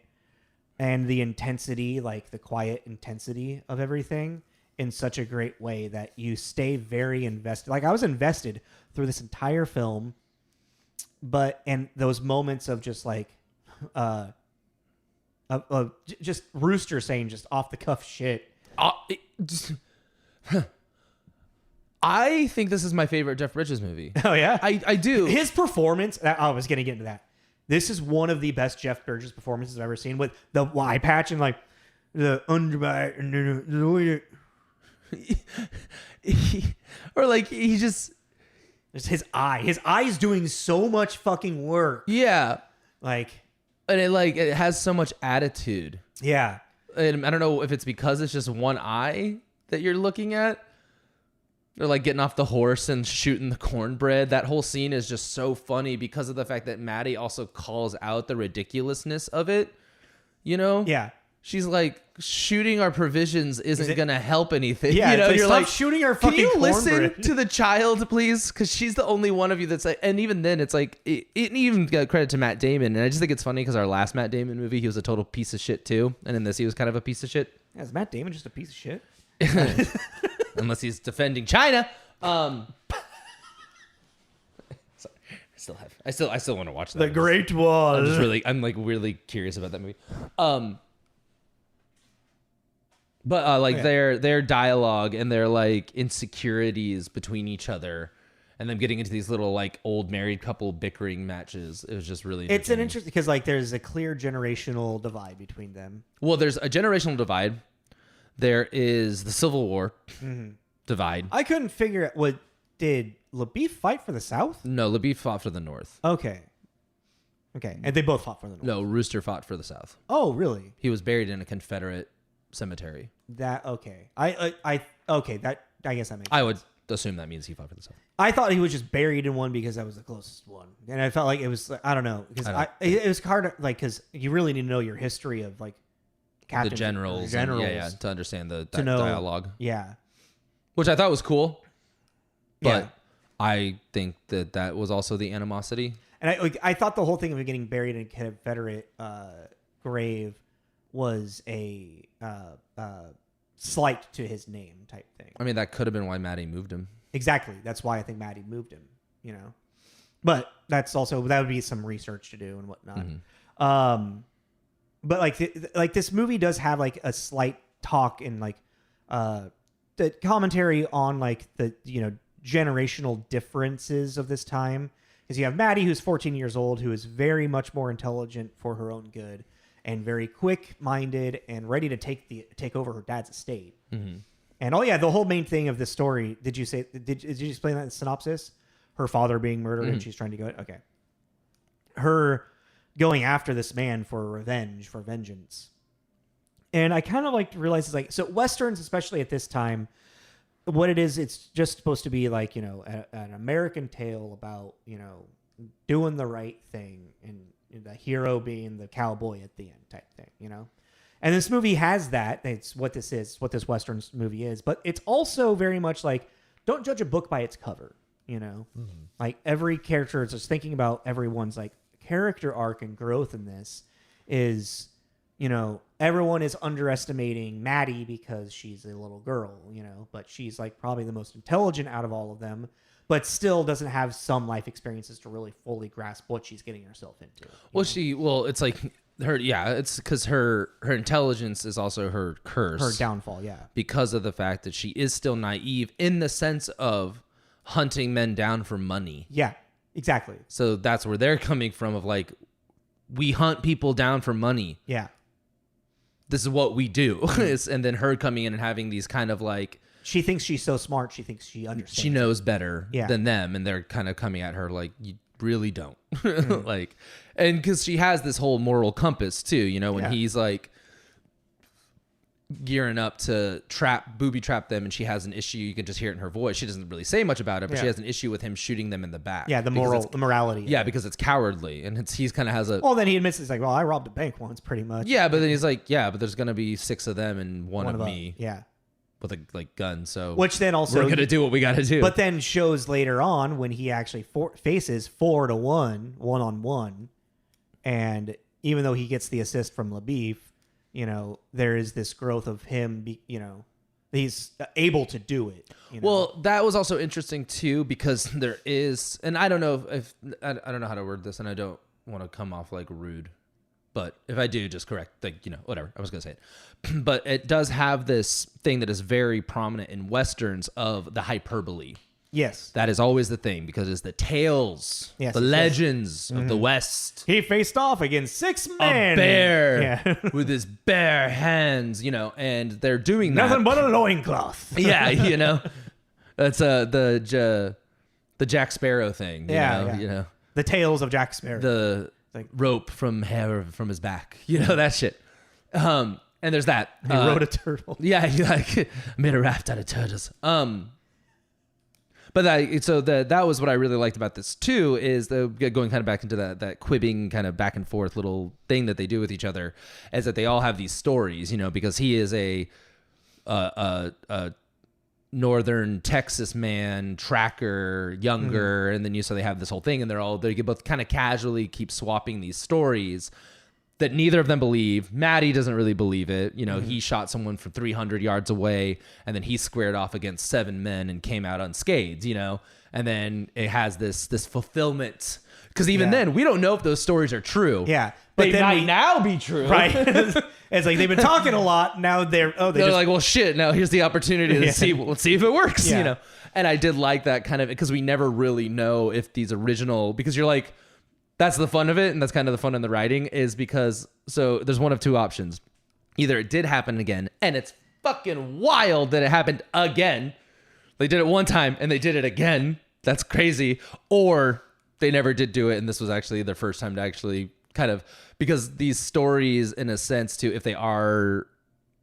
Speaker 1: and the intensity, like the quiet intensity of everything, in such a great way that you stay very invested. Like, I was invested through this entire film, and those moments of just just Rooster saying just off the cuff shit.
Speaker 2: I think this is my favorite Jeff Bridges movie.
Speaker 1: Oh yeah,
Speaker 2: I do.
Speaker 1: His performance. I was gonna get into that. This is one of the best Jeff Bridges performances I've ever seen, with the eye patch and like the underbite and the way
Speaker 2: or like he just
Speaker 1: his eye. His eye is doing so much fucking work.
Speaker 2: Yeah,
Speaker 1: and
Speaker 2: it has so much attitude.
Speaker 1: Yeah,
Speaker 2: and I don't know if it's because it's just one eye that you're looking at. They're like getting off the horse and shooting the cornbread. That whole scene is just so funny because of the fact that Maddie also calls out the ridiculousness of it. You know?
Speaker 1: Yeah.
Speaker 2: She's like, shooting our provisions isn't going to help anything.
Speaker 1: Yeah,
Speaker 2: you know,
Speaker 1: you're like shooting our fucking
Speaker 2: cornbread. Can you
Speaker 1: cornbread?
Speaker 2: listen to the child, please? Because she's the only one of you that's like, and even then, it's like, it even got credit to Matt Damon. And I just think it's funny because our last Matt Damon movie, he was a total piece of shit too. And in this, he was kind of a piece of shit.
Speaker 1: Yeah, is Matt Damon just a piece of shit?
Speaker 2: Unless he's defending China. Sorry. I still want to watch that.
Speaker 1: The Great Wall.
Speaker 2: I'm really curious about that movie. But their dialogue and their like insecurities between each other, and them getting into these little like old married couple bickering matches, it was just really.
Speaker 1: It's an interesting because there's a clear generational divide between them.
Speaker 2: Well, there's a generational divide. There is the Civil War divide.
Speaker 1: I couldn't figure out did LaBeef fight for the South?
Speaker 2: No, LaBeef fought for the North.
Speaker 1: Okay, and they both fought for the North.
Speaker 2: No, Rooster fought for the South.
Speaker 1: Oh, really?
Speaker 2: He was buried in a Confederate cemetery.
Speaker 1: Okay. I guess that makes.
Speaker 2: I would assume that means he fought for the South.
Speaker 1: I thought he was just buried in one because that was the closest one, and I felt like it was. I don't know because it was hard because you really need to know your history of like.
Speaker 2: The generals. To understand the dialogue.
Speaker 1: Yeah.
Speaker 2: Which I thought was cool. But
Speaker 1: Yeah.
Speaker 2: I think that was also the animosity.
Speaker 1: And I thought the whole thing of him getting buried in a Confederate grave was a slight to his name type thing.
Speaker 2: I mean, that could have been why Maddie moved him.
Speaker 1: Exactly. That's why I think Maddie moved him, you know. But that would be some research to do and whatnot.
Speaker 2: Mm-hmm.
Speaker 1: But this movie does have like a slight talk in like the commentary on like the generational differences of this time, because you have Maddie, who's 14 years old, who is very much more intelligent for her own good and very quick-minded and ready to take over her dad's estate.
Speaker 2: Mm-hmm.
Speaker 1: And the whole main thing of this story. Did you explain that in the synopsis? Her father being murdered and she's trying to go. Okay. Her going after this man for vengeance. And I kind of realize it's so Westerns, especially at this time, what it is, it's just supposed to be like, an American tale about, doing the right thing and the hero being the cowboy at the end type thing, And this movie has that. It's what this is, what this Western movie is. But it's also very much like, don't judge a book by its cover, Mm-hmm. Like every character is just thinking about everyone's like character arc and growth in this is, everyone is underestimating Maddie because she's a little girl, but she's like probably the most intelligent out of all of them, but still doesn't have some life experiences to really fully grasp what she's getting herself into.
Speaker 2: It's like her, it's because her intelligence is also her curse.
Speaker 1: Her downfall, yeah. Because
Speaker 2: of the fact that she is still naive in the sense of hunting men down for money.
Speaker 1: Yeah, exactly.
Speaker 2: So that's where they're coming from of like, we hunt people down for money.
Speaker 1: Yeah.
Speaker 2: This is what we do. And then her coming in and having these kind of like
Speaker 1: she thinks she's so smart. She thinks she understands.
Speaker 2: She knows better
Speaker 1: Yeah.
Speaker 2: than them, and they're kind of coming at her like, you really don't. Like, and because she has this whole moral compass too, you know, when he's like gearing up to booby trap them, and she has an issue. You can just hear it in her voice. She doesn't really say much about it, but she has an issue with him shooting them in the back.
Speaker 1: Yeah, the morality.
Speaker 2: Yeah, because it's cowardly, and he's kind of has a.
Speaker 1: Well, then he admits it's like, well, I robbed a bank once, pretty much.
Speaker 2: Yeah, but then he's like, yeah, but there's gonna be 6 of them and one of me.
Speaker 1: Yeah.
Speaker 2: With a gun, so
Speaker 1: which then also
Speaker 2: we're gonna do what we gotta do.
Speaker 1: But then shows later on when he actually faces 4-1, 1-on-1, and even though he gets the assist from LaBeef, you know, there is this growth of him. You know, he's able to do it. You know?
Speaker 2: Well, that was also interesting too, because there is, and I don't know if I don't know how to word this, and I don't want to come off like rude. But if I do, just correct, like, you know, whatever. I was going to say it. But it does have this thing that is very prominent in Westerns of the hyperbole.
Speaker 1: Yes.
Speaker 2: That is always the thing, because it's the tales, the legends of the West.
Speaker 1: He faced off against 6 men.
Speaker 2: A bear with his bare hands, you know, and they're doing
Speaker 1: Nothing but a loincloth.
Speaker 2: Yeah, you know. That's the Jack Sparrow thing, you know.
Speaker 1: The tales of Jack Sparrow.
Speaker 2: The rope from hair from his back, you know, that shit. And there's that.
Speaker 1: He rode a turtle.
Speaker 2: Yeah, he like made a raft out of turtles. But that was what I really liked about this too, is going kind of back into that quibbing kind of back and forth little thing that they do with each other, is that they all have these stories, you know, because he is a northern Texas man, tracker, younger, and then so they have this whole thing, and they both kind of casually keep swapping these stories that neither of them believe. Maddie doesn't really believe it. You know, he shot someone from 300 yards away, and then he squared off against 7 men and came out unscathed, you know, and then it has this fulfillment. Because even then, we don't know if those stories are true.
Speaker 1: Yeah.
Speaker 2: But they might now be true.
Speaker 1: Right. It's like they've been talking a lot. Now they're
Speaker 2: like, well, shit. Now here's the opportunity to see. Let's see if it works.
Speaker 1: Yeah.
Speaker 2: You know. And I did like that kind of, because we never really know if these original, because you're like, that's the fun of it, and that's kind of the fun in the writing, is because so there's one of 2 options. Either it did happen again, and it's fucking wild that it happened again. They did it one time and they did it again. That's crazy. Or they never did do it, and this was actually their first time to actually kind of, because these stories, in a sense, too, if they are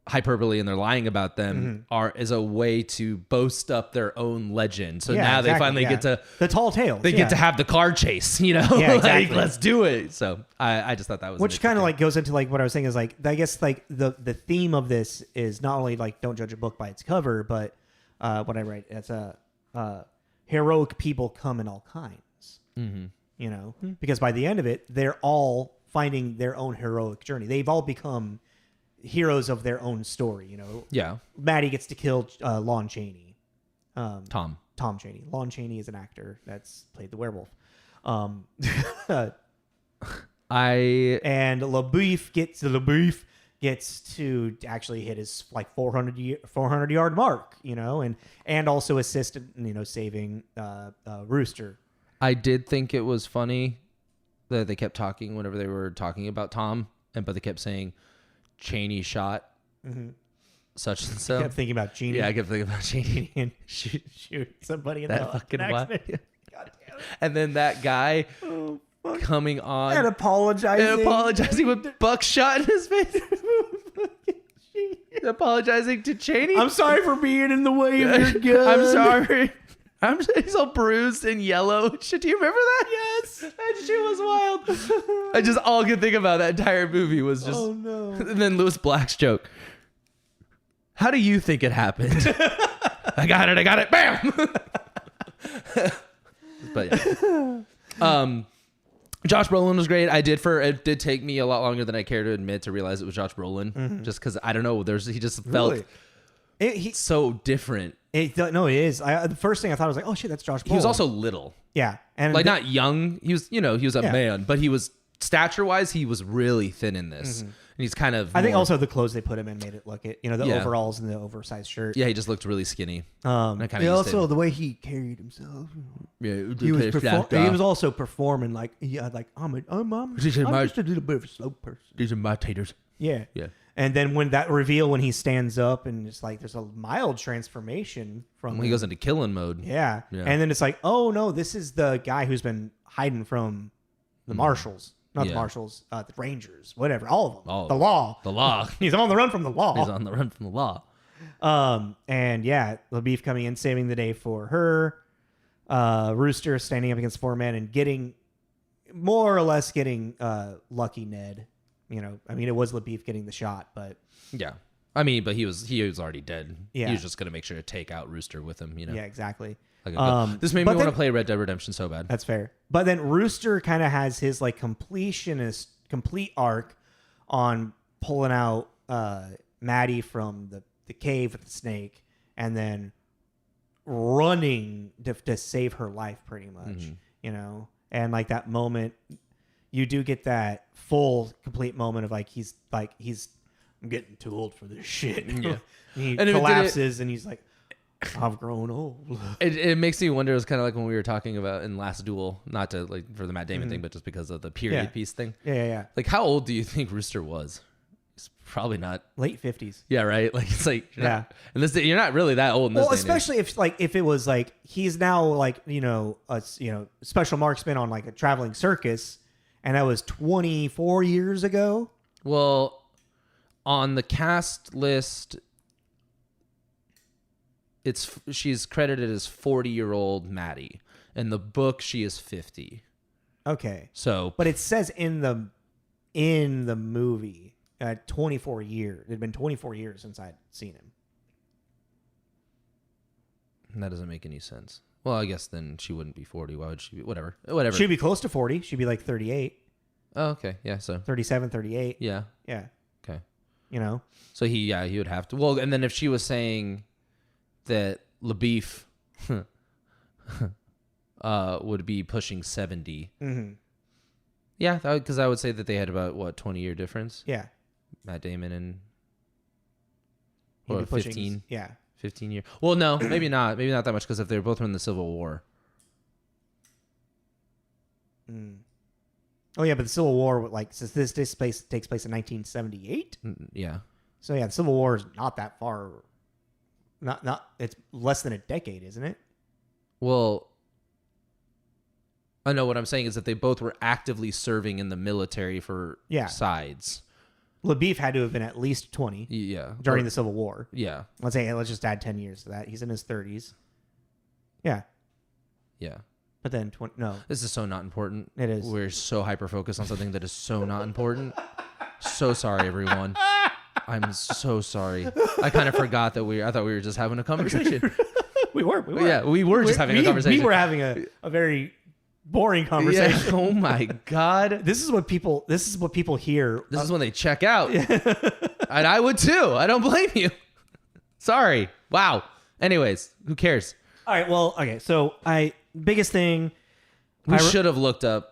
Speaker 2: hyperbole and they're lying about them, is a way to boast up their own legend. So now they finally get to
Speaker 1: the tall tales.
Speaker 2: They get to have the car chase, you know.
Speaker 1: Yeah, exactly.
Speaker 2: Like, let's do it. So I just thought that was,
Speaker 1: which kind of like goes into like what I was saying is like, I guess like the theme of this is not only like don't judge a book by its cover, but what I write, it's heroic people come in all kinds. You know, because by the end of it, they're all finding their own heroic journey. They've all become heroes of their own story, you know.
Speaker 2: Yeah.
Speaker 1: Maddie gets to kill Lon Chaney.
Speaker 2: Tom
Speaker 1: Chaney. Lon Chaney is an actor that's played the werewolf. And LaBeef gets to actually hit his like 400 yard mark, you know, and also assist in, you know, saving Rooster.
Speaker 2: I did think it was funny that they kept talking whenever they were talking about Tom, but they kept saying Chaney shot such and so.
Speaker 1: I kept thinking about Cheney.
Speaker 2: Yeah, I kept thinking about Cheney
Speaker 1: and shoot somebody in
Speaker 2: that fucking
Speaker 1: God damn it.
Speaker 2: And then that guy coming on
Speaker 1: and apologizing
Speaker 2: with buckshot in his face. Apologizing to Chaney.
Speaker 1: I'm sorry for being in the way of your gun.
Speaker 2: I'm sorry. He's all bruised and yellow. Shit, do you remember that?
Speaker 1: Yes.
Speaker 2: That shit was wild. I just all I could think about that entire movie was just.
Speaker 1: Oh no.
Speaker 2: And then Lewis Black's joke. How do you think it happened? I got it. Bam. But yeah. Josh Brolin was great. It did take me a lot longer than I care to admit to realize it was Josh Brolin, just because I don't know. He just felt he's so different.
Speaker 1: No, it is. The first thing I thought was like, oh shit, that's Josh Brolin.
Speaker 2: He was also little.
Speaker 1: Yeah, and
Speaker 2: like not young. He was a man, but he was stature wise, he was really thin in this. And he's kind of.
Speaker 1: I think also the clothes they put him in made it look it. You know, the overalls and the oversized shirt.
Speaker 2: Yeah, he just looked really skinny.
Speaker 1: Also the way he carried himself.
Speaker 2: Yeah,
Speaker 1: he was also performing like I'm just a little bit of a slow person.
Speaker 2: These are my taters.
Speaker 1: Yeah.
Speaker 2: Yeah.
Speaker 1: And then when that reveal, when he stands up and it's like there's a mild transformation from
Speaker 2: When he goes into killing mode.
Speaker 1: Yeah.
Speaker 2: Yeah.
Speaker 1: And then it's like, oh no, this is the guy who's been hiding from the marshals. Not the
Speaker 2: Yeah.
Speaker 1: marshals, the rangers, whatever, all of them.
Speaker 2: All of
Speaker 1: the
Speaker 2: them.
Speaker 1: law.
Speaker 2: The law.
Speaker 1: He's on the run from the law.
Speaker 2: He's on the run from the law.
Speaker 1: And yeah, LaBeef coming in, saving the day for her. Rooster standing up against four men and getting more or less getting Lucky Ned. You know, I mean, it was LaBeef getting the shot, but
Speaker 2: Yeah. I mean, but he was already dead.
Speaker 1: Yeah.
Speaker 2: He was just going to make sure to take out Rooster with him, you know?
Speaker 1: yeah, exactly.
Speaker 2: Like this made me
Speaker 1: but
Speaker 2: want to
Speaker 1: then-
Speaker 2: play Red Dead Redemption so bad.
Speaker 1: That's fair. But then Rooster kind of has his like complete arc on pulling out Maddie from the cave with the snake and then running to save her life pretty much, you know? And like that moment, you do get that full complete moment of like, he's I'm getting too old for this shit.
Speaker 2: Yeah.
Speaker 1: And he
Speaker 2: And if it did
Speaker 1: collapses and he's like, I've grown old.
Speaker 2: It makes me wonder. It was kind of like when we were talking about in Last Duel, not to like for the Matt Damon thing, but just because of the period
Speaker 1: Yeah.
Speaker 2: piece thing.
Speaker 1: Yeah.
Speaker 2: Like, how old do you think Rooster was? He's probably not.
Speaker 1: Late 50s.
Speaker 2: Yeah, right. Like it's like
Speaker 1: Yeah.
Speaker 2: And this you're not really that old in this.
Speaker 1: Well,
Speaker 2: day and age.
Speaker 1: especially if it was like he's now like a special marksman on like a traveling circus, and that was 24 years ago.
Speaker 2: Well, on the cast list, she's credited as 40-year-old Maddie. In the book, she is 50.
Speaker 1: Okay,
Speaker 2: So,
Speaker 1: but it says in the movie 24 years. It had been 24 years since I'd seen him.
Speaker 2: that doesn't make any sense. Well, I guess then she wouldn't be 40. Why would she be? Whatever.
Speaker 1: She'd be close to 40. She'd be like 38,
Speaker 2: Oh, okay. Yeah. So.
Speaker 1: 37, 38.
Speaker 2: Yeah.
Speaker 1: Yeah,
Speaker 2: Okay.
Speaker 1: you know.
Speaker 2: So he would have to. Well, and then if she was saying that LaBeef would be pushing 70.
Speaker 1: Mm-hmm.
Speaker 2: Yeah, because I would say that they had about 20-year difference.
Speaker 1: Yeah,
Speaker 2: Matt Damon and
Speaker 1: he'd be pushing
Speaker 2: 15.
Speaker 1: Yeah.
Speaker 2: 15 year. Well, no, maybe not. Maybe not that much because if they were both in the Civil War.
Speaker 1: Oh yeah, but the Civil War, like, since this takes place in 1978.
Speaker 2: Yeah.
Speaker 1: So yeah, the Civil War is not that far. Not. It's less than a decade, isn't it?
Speaker 2: Well, I know what I'm saying is that they both were actively serving in the military for sides.
Speaker 1: LaBeef had to have been at least 20
Speaker 2: Yeah.
Speaker 1: during the Civil War.
Speaker 2: Yeah.
Speaker 1: Let's just add 10 years to that. He's in his 30s. Yeah,
Speaker 2: Yeah.
Speaker 1: but then no.
Speaker 2: This is so not important.
Speaker 1: It is.
Speaker 2: We're so hyper focused on something that is so not important. So sorry, everyone. I'm so sorry. I kind of forgot that I thought we were just having a conversation.
Speaker 1: We were.
Speaker 2: Yeah, we were just having a conversation.
Speaker 1: We were having a very boring conversation.
Speaker 2: Yeah. Oh my God.
Speaker 1: This is what people hear.
Speaker 2: This is when they check out. And I would too. I don't blame you. Sorry. Wow. Anyways, who cares?
Speaker 1: All right. Well, okay. So biggest thing.
Speaker 2: We should have looked up.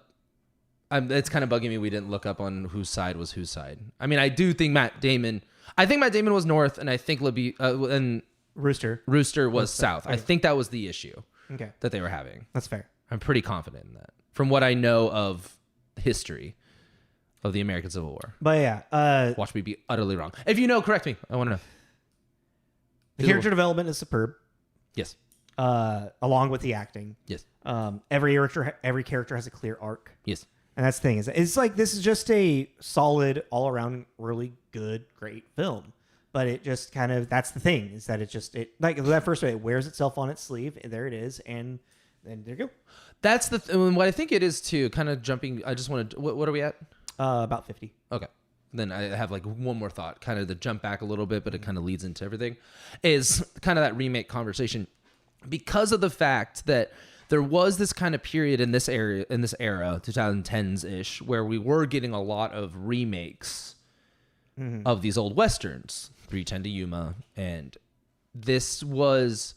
Speaker 2: It's kind of bugging me we didn't look up on whose side was whose side. I mean, I do think Matt Damon was north, and I think and
Speaker 1: Rooster
Speaker 2: was south.
Speaker 1: Okay.
Speaker 2: I think that was the issue
Speaker 1: Okay,
Speaker 2: that they were having.
Speaker 1: that's fair.
Speaker 2: I'm pretty confident in that from what I know of history of the American Civil War.
Speaker 1: But yeah,
Speaker 2: Watch me be utterly wrong. If you know, correct me. I want to know.
Speaker 1: the character development is superb.
Speaker 2: Yes.
Speaker 1: Along with the acting.
Speaker 2: Yes.
Speaker 1: Every character has a clear arc.
Speaker 2: Yes.
Speaker 1: And that's the thing. It's like this is just a solid, all around, really good, great film. But it just kind of, that's the thing, is that like that first way, it wears itself on its sleeve. And there it is. And then there you go.
Speaker 2: That's what I think it is too. Kind of jumping. I just wanted. What are we at?
Speaker 1: About 50.
Speaker 2: Okay. Then I have like one more thought, kind of to jump back a little bit, but it kind of leads into everything. Is kind of that remake conversation because of the fact that there was this kind of period in this era, 2010s ish, where we were getting a lot of remakes of these old westerns, 310 to Yuma, and this was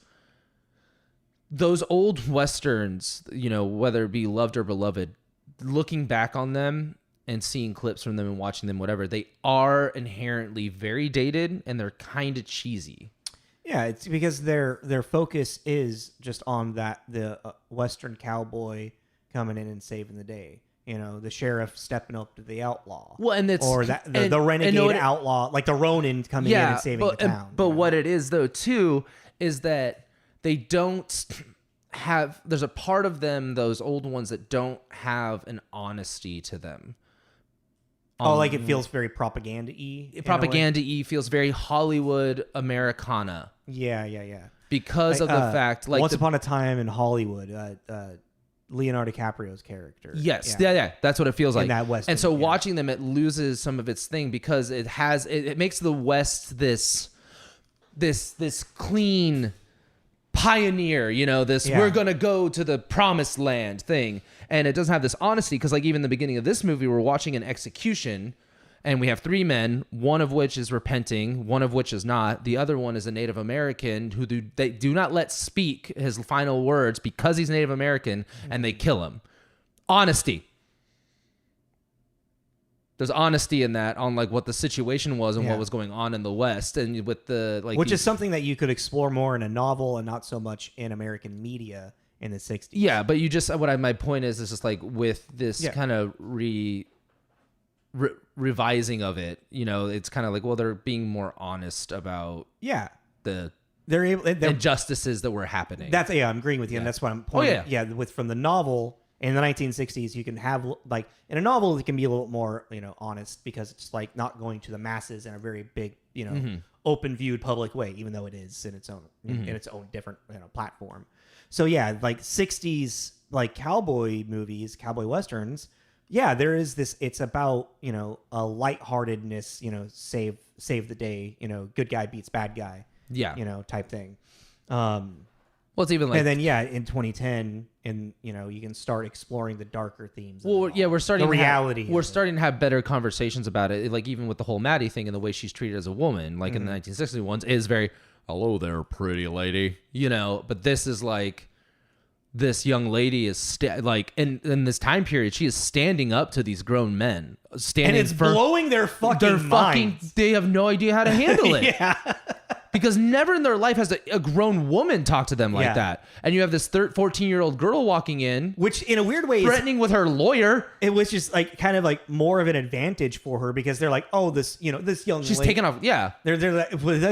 Speaker 2: those old westerns, you know, whether it be loved or beloved, looking back on them and seeing clips from them and watching them, whatever, they are inherently very dated and they're kind of cheesy.
Speaker 1: Yeah, it's because their focus is just on the Western cowboy coming in and saving the day. the sheriff stepping up to the outlaw.
Speaker 2: Well, and it's
Speaker 1: or the renegade outlaw, like the Ronin coming in and saving the town.
Speaker 2: But what it is though too is that they don't have. There's a part of them, those old ones, that don't have an honesty to them.
Speaker 1: Like it feels very propaganda-y.
Speaker 2: Propaganda-y, feels very Hollywood Americana.
Speaker 1: Yeah.
Speaker 2: Because of the fact, like
Speaker 1: Once Upon a Time in Hollywood, Leonardo DiCaprio's character.
Speaker 2: Yes, yeah, that's what it feels like.
Speaker 1: In that Western,
Speaker 2: and so watching them, it loses some of its thing because it makes the West this clean pioneer, we're gonna go to the promised land thing, and it doesn't have this honesty because, like, even in the beginning of this movie, we're watching an execution, and we have three men, one of which is repenting, one of which is not. The other one is a Native American who they do not let speak his final words because he's Native American, and they kill him. Honesty. There's honesty in that on like what the situation was and what was going on in the West, and with the
Speaker 1: which is something that you could explore more in a novel and not so much in American media in the 60s.
Speaker 2: Yeah, but my point is just like with this kind of revising of it, it's kind of like, well, they're being more honest about the injustices that were happening.
Speaker 1: I'm agreeing with you, and that's what I'm pointing. From the novel in the 1960s, you can have like in a novel it can be a little more honest because it's like not going to the masses in a very big open viewed public way, even though it is in its own in its own different platform. So like 60s like cowboy movies, cowboy westerns. Yeah, there is this. It's about a lightheartedness, save the day, good guy beats bad guy, type thing.
Speaker 2: Well, it's even like,
Speaker 1: and then in 2010, and you can start exploring the darker themes.
Speaker 2: Well, we're starting
Speaker 1: the reality.
Speaker 2: We're starting to have better conversations about it, like even with the whole Maddie thing and the way she's treated as a woman, like in the 1960s ones, is very hello there, pretty lady, But this is like. This young lady is in this time period, she is standing up to these grown men,
Speaker 1: and it's blowing their fucking minds.
Speaker 2: They have no idea how to handle it. Because never in their life has a grown woman talk to them like that. And you have this 14-year-old girl walking in,
Speaker 1: which in a weird way
Speaker 2: threatening with her lawyer.
Speaker 1: It was just like kind of like more of an advantage for her because they're like, oh, this this young
Speaker 2: she's
Speaker 1: lady,
Speaker 2: taken off. Yeah,
Speaker 1: they're like,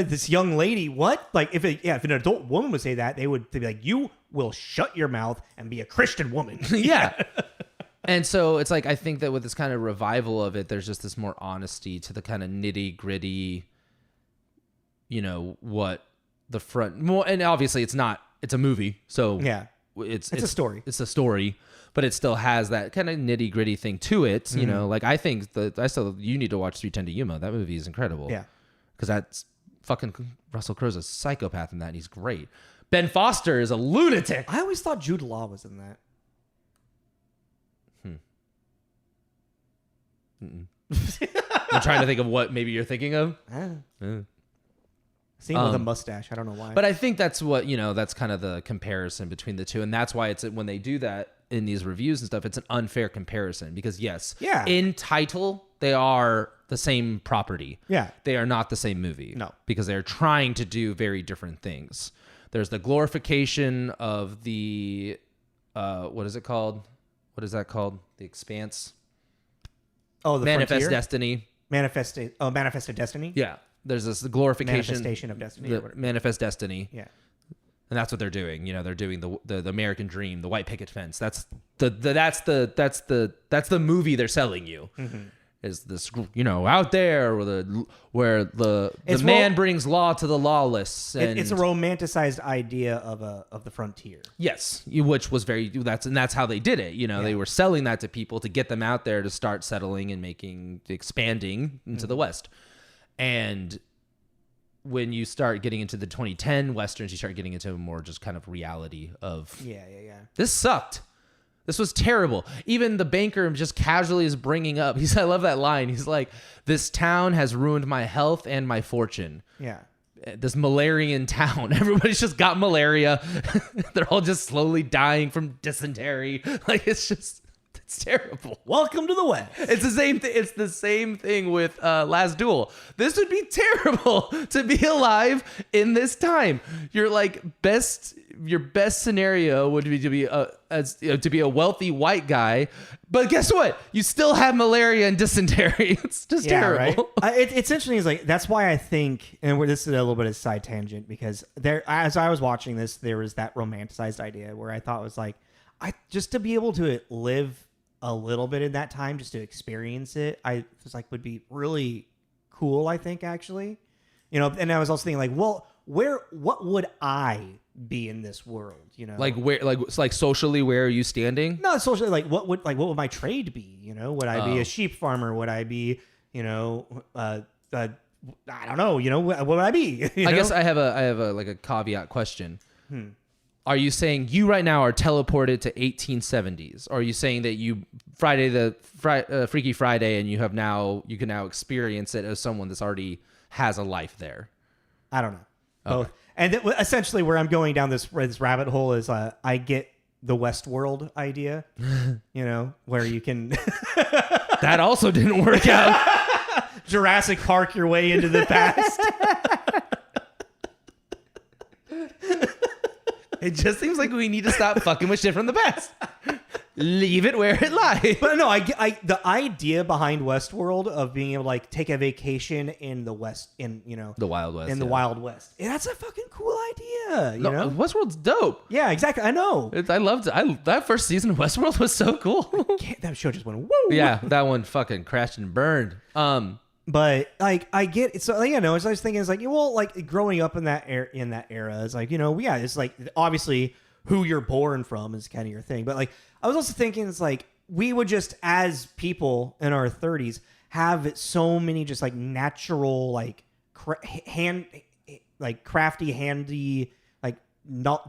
Speaker 1: this young lady. What? Like if an adult woman would say that, they'd be like, you will shut your mouth and be a Christian woman.
Speaker 2: Yeah. And so it's like I think that with this kind of revival of it, there's just this more honesty to the kind of nitty gritty. What the front more, and obviously it's a movie, so it's
Speaker 1: a story.
Speaker 2: It's a story, but it still has that kind of nitty gritty thing to it. Like I think you need to watch 3:10 to Yuma. That movie is incredible.
Speaker 1: Yeah,
Speaker 2: because that's fucking Russell Crowe's a psychopath in that, and he's great. Ben Foster is a lunatic.
Speaker 1: I always thought Jude Law was in that.
Speaker 2: I'm trying to think of what maybe you're thinking of.
Speaker 1: Seen with a mustache. I don't know why.
Speaker 2: But I think that's what, that's kind of the comparison between the two. And that's why it's when they do that in these reviews and stuff, it's an unfair comparison because in title, they are the same property. Yeah. They are not the same movie.
Speaker 1: No.
Speaker 2: Because they're trying to do very different things. There's the glorification of the, what is it called? What is that called? The Expanse.
Speaker 1: Oh, the
Speaker 2: Manifest
Speaker 1: Frontier?
Speaker 2: Destiny.
Speaker 1: Manifested Destiny?
Speaker 2: Yeah. There's this glorification.
Speaker 1: Manifestation of Destiny.
Speaker 2: Manifest Destiny.
Speaker 1: Yeah.
Speaker 2: And that's what they're doing. They're doing the American Dream, the white picket fence. That's the movie they're selling you. Mm-hmm. Is this out there where the man brings law to the lawless? And
Speaker 1: it's a romanticized idea of the frontier.
Speaker 2: Yes, which was that's how they did it. They were selling that to people to get them out there to start settling and expanding into the West. And when you start getting into the 2010 Westerns, you start getting into more just kind of reality of this sucked. This was terrible. Even the banker just casually is bringing up. I love that line. He's like, this town has ruined my health and my fortune.
Speaker 1: Yeah.
Speaker 2: This malarian town. Everybody's just got malaria. They're all just slowly dying from dysentery. Like, it's It's terrible.
Speaker 1: Welcome to the West.
Speaker 2: It's the same thing. It's the same thing with Last Duel. This would be terrible to be alive in this time. Your best scenario would be to be a wealthy white guy, but guess what? You still have malaria and dysentery. It's just terrible.
Speaker 1: Right? It's interesting. Is like that's why I think, and this is a little bit of a side tangent because there, as I was watching this, there was that romanticized idea where I thought was like, just to be able to live a little bit in that time, just to experience it, I was like would be really cool. I think actually, and I was also thinking like, well, what would I be in this world?
Speaker 2: Like where, like socially, where are you standing?
Speaker 1: No, socially, like what would my trade be? Would I be a sheep farmer? Would I be, I don't know. What would I be?
Speaker 2: I guess I have a caveat question. Are you saying you right now are teleported to 1870s? Or are you saying that you Freaky Friday and you can now experience it as someone that's already has a life there?
Speaker 1: I don't know. Both. Okay. And essentially where I'm going down this rabbit hole is I get the Westworld idea, where you can...
Speaker 2: That also didn't work out.
Speaker 1: Jurassic Park your way into the past.
Speaker 2: It just seems like we need to stop fucking with shit from the past. Leave it where it lies.
Speaker 1: But no, the idea behind Westworld of being able to take a vacation in the West,
Speaker 2: the Wild West,
Speaker 1: Wild West, that's a fucking cool idea. You know,
Speaker 2: Westworld's dope.
Speaker 1: Yeah, exactly. I know.
Speaker 2: I loved it. That first season of Westworld was so cool.
Speaker 1: That show just went woo.
Speaker 2: Yeah, that one fucking crashed and burned.
Speaker 1: But I get it. So I was thinking, it's like, well, growing up in that era, it's like, yeah, it's like obviously who you're born from is kind of your thing. But I was also thinking, it's like we would just, as people in our 30s, have so many just natural crafty, handy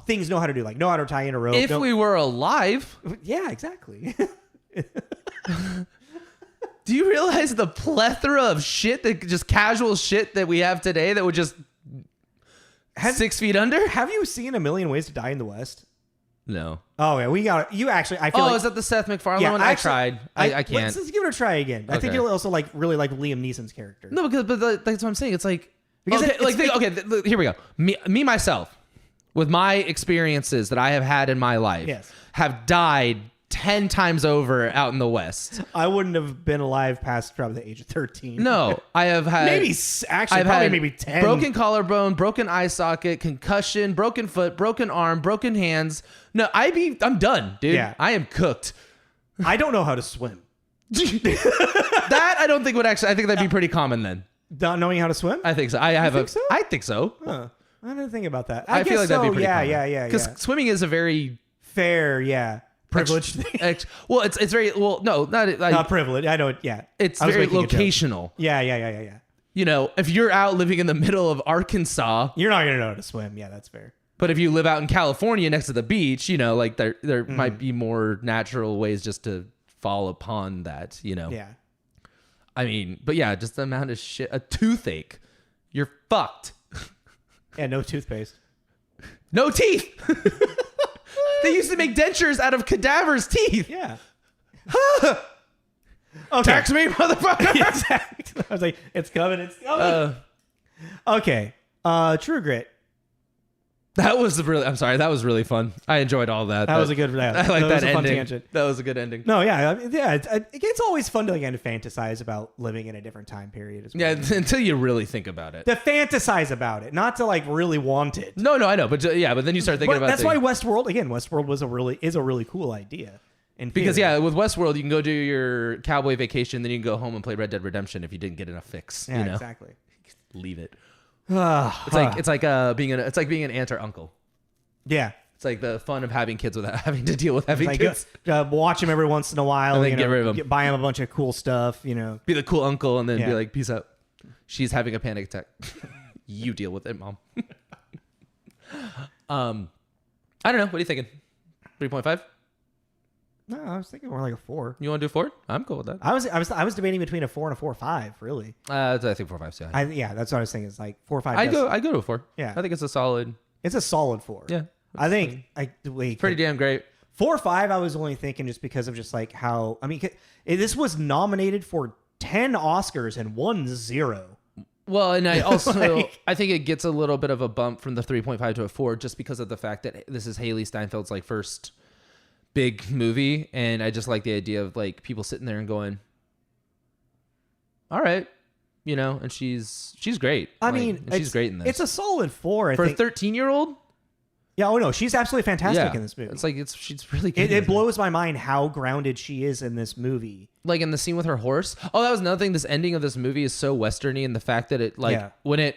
Speaker 1: things know how to do, know how to tie in a rope.
Speaker 2: If we were alive,
Speaker 1: yeah, exactly.
Speaker 2: Do you realize the plethora of shit just casual shit that we have today that would just 6 feet under?
Speaker 1: Have you seen A Million Ways to Die in the West?
Speaker 2: No.
Speaker 1: Oh yeah, we got it. You actually, I feel.
Speaker 2: Is that the Seth MacFarlane one? I tried. I can't.
Speaker 1: Let's give it a try again. Okay. I think you'll also really like Liam Neeson's character.
Speaker 2: No, but that's what I'm saying. It's like here we go. Me myself, with my experiences that I have had in my life, have died 10 times over out in the West.
Speaker 1: I wouldn't have been alive past probably the age of 13.
Speaker 2: No, I have had
Speaker 1: maybe 10.
Speaker 2: Broken collarbone, broken eye socket, concussion, broken foot, broken arm, broken hands. No, I'm done, dude. Yeah. I am cooked.
Speaker 1: I don't know how to swim.
Speaker 2: That I don't think would actually. I think that'd be pretty common then.
Speaker 1: Not knowing how to swim?
Speaker 2: I think so. I think so.
Speaker 1: Huh. I didn't think about that.
Speaker 2: I feel like that'd be pretty common.
Speaker 1: Yeah.
Speaker 2: Because swimming is a very
Speaker 1: fair, privileged thing.
Speaker 2: Well, it's very not
Speaker 1: privileged. I don't. Yeah,
Speaker 2: it's very locational.
Speaker 1: Yeah.
Speaker 2: If you're out living in the middle of Arkansas,
Speaker 1: you're not gonna know how to swim. Yeah, that's fair.
Speaker 2: But if you live out in California next to the beach, there might be more natural ways just to fall upon that.
Speaker 1: Yeah.
Speaker 2: I mean, but yeah, just the amount of shit. A toothache, you're fucked.
Speaker 1: Yeah, no toothpaste,
Speaker 2: no teeth. They used to make dentures out of cadavers' teeth.
Speaker 1: Yeah.
Speaker 2: Okay. Tax me, motherfucker.
Speaker 1: Exactly. I was like, it's coming. Okay. True Grit.
Speaker 2: That was really fun. I enjoyed all that.
Speaker 1: That was a good.
Speaker 2: I like that ending.
Speaker 1: Fun tangent.
Speaker 2: That was a good ending.
Speaker 1: No, yeah. It's always fun to kind of fantasize about living in a different time period as well.
Speaker 2: Yeah, until you really think about it.
Speaker 1: To fantasize about it, not to really want it.
Speaker 2: No, I know, but but then you start thinking about.
Speaker 1: That's why Westworld is a really cool idea.
Speaker 2: Because with Westworld you can go do your cowboy vacation, then you can go home and play Red Dead Redemption if you didn't get enough fix.
Speaker 1: Yeah, exactly.
Speaker 2: Leave it. It's like being an aunt or uncle.
Speaker 1: Yeah.
Speaker 2: It's like the fun of having kids without having to deal with having kids.
Speaker 1: Watch them every once in a while.
Speaker 2: And then get rid of them.
Speaker 1: Buy them a bunch of cool stuff,
Speaker 2: Be the cool uncle and then be like, peace out. She's having a panic attack. You deal with it, Mom. I don't know. What are you thinking? 3.5?
Speaker 1: No, I was thinking more like a 4.
Speaker 2: You want to do 4? I'm cool with that.
Speaker 1: I was debating between a 4 and a 4.5, really.
Speaker 2: I think 4.5's too high.
Speaker 1: That's what I was thinking. It's like 4 or 5.
Speaker 2: I go to a 4.
Speaker 1: Yeah.
Speaker 2: I think it's a solid.
Speaker 1: It's a solid 4.
Speaker 2: Yeah.
Speaker 1: I think
Speaker 2: pretty damn great.
Speaker 1: 4 or 5, I was only thinking just because of just like how, I mean, this was nominated for 10 Oscars and won 0.
Speaker 2: Well, and I also
Speaker 1: Like-
Speaker 2: I think it gets a little bit of a bump from the 3.5 to a 4 just because of the fact that this is Hailee Steinfeld's like first big movie, and I just like the idea of like people sitting there and going, all right, you know, and she's great.
Speaker 1: I
Speaker 2: Like,
Speaker 1: mean,
Speaker 2: and she's great in this.
Speaker 1: It's a solid 4. I
Speaker 2: For
Speaker 1: think.
Speaker 2: a 13-year-old?
Speaker 1: Yeah, oh no, she's absolutely fantastic in this movie.
Speaker 2: It's like she's really good.
Speaker 1: It blows my mind how grounded she is in this movie.
Speaker 2: Like in the scene with her horse. Oh, that was another thing. This ending of this movie is so westerny, and the fact that it like when it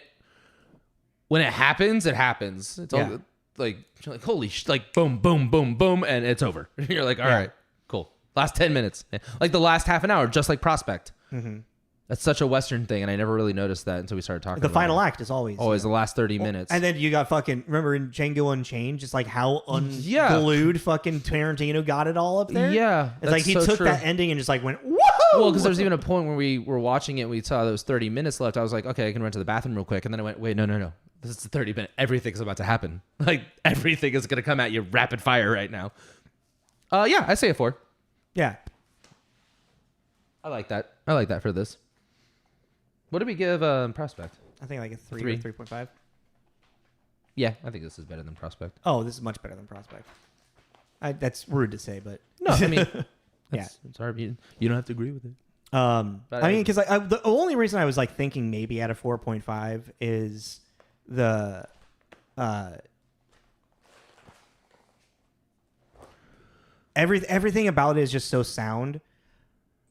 Speaker 2: happens, it happens. It's all like you're like holy like boom, boom, boom, boom, and it's over. You're like, all right, cool. Last 10 minutes, like the last half an hour, just like Prospect. Mm-hmm. That's such a Western thing, and I never really noticed that until we started talking.
Speaker 1: The
Speaker 2: about
Speaker 1: final
Speaker 2: it.
Speaker 1: act is always
Speaker 2: The last 30 minutes.
Speaker 1: And then you got fucking, remember in Django Unchained, just like how unglued fucking Tarantino got it all up there?
Speaker 2: Yeah.
Speaker 1: It's like he
Speaker 2: so
Speaker 1: took
Speaker 2: true.
Speaker 1: that ending and just like went, whoa!
Speaker 2: Well, because there's even a point where we were watching it, and we saw there was 30 minutes left. I was like, okay, I can run to the bathroom real quick. And then I went, wait, no. This is the 30 minute. Everything's about to happen. Like, everything is going to come at you rapid fire right now. Yeah, I say a 4.
Speaker 1: Yeah.
Speaker 2: I like that. For this. What did we give Prospect?
Speaker 1: I think like a 3
Speaker 2: 3.
Speaker 1: or 3.5.
Speaker 2: Yeah, I think this is better than Prospect.
Speaker 1: Oh, this is much better than Prospect. That's rude to say, but
Speaker 2: No, I mean,
Speaker 1: yeah.
Speaker 2: It's hard. You don't have to agree with it.
Speaker 1: But I mean, because the only reason I was like thinking maybe at a 4.5 is the everything about it is just so sound.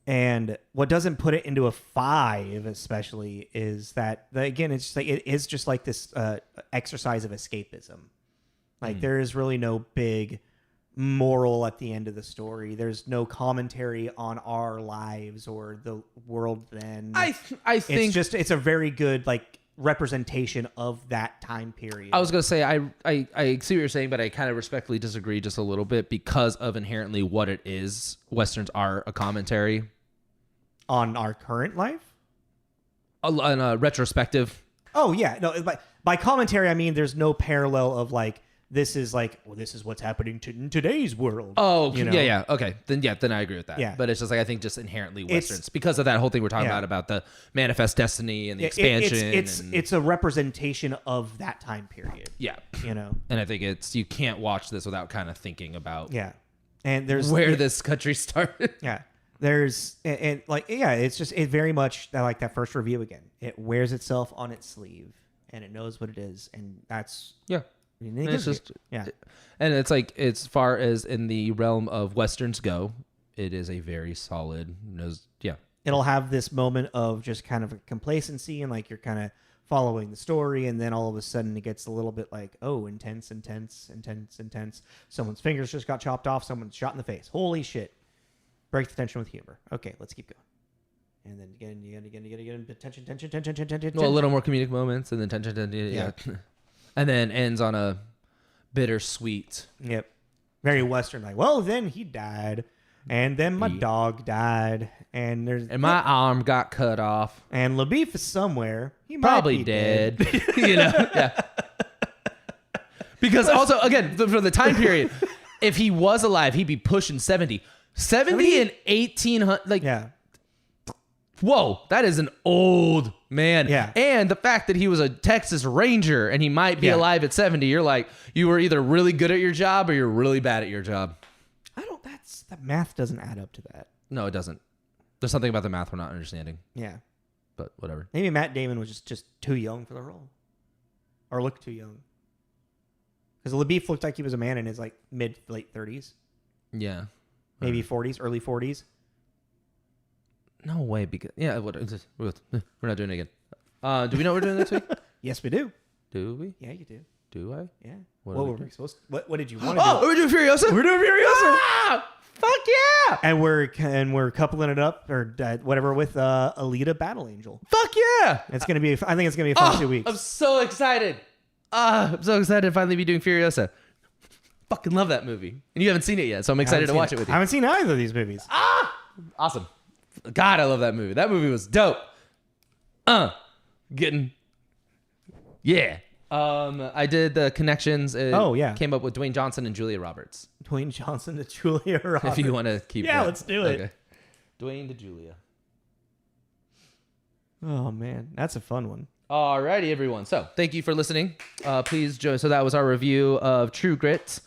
Speaker 1: And what doesn't put it into a 5, especially, is that again, it's just like it is just like this exercise of escapism. Like there is really no big moral at the end of the story. There's no commentary on our lives or the world. Then
Speaker 2: I think
Speaker 1: it's a very good like representation of that time period.
Speaker 2: I was gonna say I see what you're saying, but I kind of respectfully disagree just a little bit because of inherently what it is. Westerns are a commentary
Speaker 1: on our current life,
Speaker 2: on a retrospective.
Speaker 1: Oh yeah, no. By commentary, I mean there's no parallel of like this is like, well, this is what's happening in today's world.
Speaker 2: Oh,
Speaker 1: you know?
Speaker 2: yeah. Okay, then I agree with that.
Speaker 1: Yeah.
Speaker 2: But it's just like I think just inherently Westerns because of that whole thing we're talking about the manifest destiny and the expansion.
Speaker 1: It's a representation of that time period.
Speaker 2: Yeah,
Speaker 1: you know.
Speaker 2: And I think you can't watch this without kind of thinking about
Speaker 1: and there's
Speaker 2: where this country started.
Speaker 1: Yeah. There's and like it's just very much like that first review again. It wears itself on its sleeve and it knows what it is, and that's
Speaker 2: It's just and it's like as far as in the realm of Westerns go, it is a very solid
Speaker 1: It'll have this moment of just kind of a complacency and like you're kind of following the story, and then all of a sudden it gets a little bit like, oh, intense. Someone's fingers just got chopped off. Someone's shot in the face. Holy shit. Break the tension with humor. Okay, let's keep going. And then again, tension.
Speaker 2: Well, a little more comedic moments, and then tension. Yeah. And then ends on a bittersweet.
Speaker 1: Yep. Very Western. Like, well, then he died. And then my dog died. And
Speaker 2: my arm got cut off.
Speaker 1: And LaBeef is somewhere. He might
Speaker 2: probably
Speaker 1: be
Speaker 2: dead. Yeah. Because also, again, for the time period, if he was alive, he'd be pushing 70. 70 and 1800. Like,
Speaker 1: yeah.
Speaker 2: Whoa, that is an old man.
Speaker 1: Yeah.
Speaker 2: And the fact that he was a Texas Ranger and he might be alive at 70, you're like, you were either really good at your job or you're really bad at your job.
Speaker 1: That math doesn't add up to that.
Speaker 2: No, it doesn't. There's something about the math we're not understanding.
Speaker 1: Yeah.
Speaker 2: But whatever.
Speaker 1: Maybe Matt Damon was just too young for the role. Or looked too young. Because LaBeef looked like he was a man in his like late 30s.
Speaker 2: Yeah.
Speaker 1: Maybe 40s, early 40s.
Speaker 2: No way. Because we're not doing it again. Do we know what we're doing next week?
Speaker 1: Yes, we do.
Speaker 2: Do we?
Speaker 1: Yeah, you do.
Speaker 2: Do I?
Speaker 1: Yeah.
Speaker 2: What
Speaker 1: were we supposed to, what did you want to do?
Speaker 2: Oh, we're doing Furiosa?
Speaker 1: We're doing Furiosa!
Speaker 2: Ah, fuck yeah!
Speaker 1: And we're coupling it up or whatever with Alita Battle Angel.
Speaker 2: Fuck yeah!
Speaker 1: I think it's gonna be a fun 2 weeks.
Speaker 2: I'm so excited. I'm so excited to finally be doing Furiosa. Fucking love that movie. And you haven't seen it yet, so I'm excited to watch it with you.
Speaker 1: I haven't seen either of these movies.
Speaker 2: Awesome. God, I love that movie. That movie was dope. Yeah. I did the connections. Came up with Dwayne Johnson and Julia Roberts.
Speaker 1: Dwayne Johnson to Julia Roberts.
Speaker 2: If you want to keep
Speaker 1: Yeah,
Speaker 2: that.
Speaker 1: let's do it.
Speaker 2: Okay. Dwayne to Julia.
Speaker 1: Oh, man. That's a fun one.
Speaker 2: Alrighty, everyone. So thank you for listening. Please join. So that was our review of True Grit,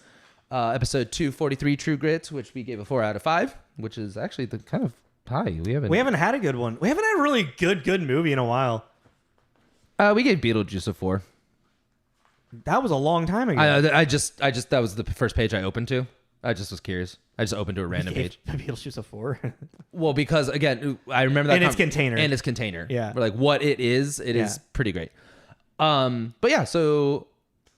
Speaker 2: episode 243, True Grit, which we gave a 4 out of 5, which is actually the kind of high. We haven't had a good one. We haven't had a really good movie in a while. We gave Beetlejuice a 4.
Speaker 1: That was a long time ago.
Speaker 2: I just that was the first page I opened to. I just was curious. I just opened to a random page.
Speaker 1: Beetlejuice a 4.
Speaker 2: Well, because again, I remember that.
Speaker 1: And its container.
Speaker 2: And its container.
Speaker 1: Yeah.
Speaker 2: But like what it is pretty great. But yeah, so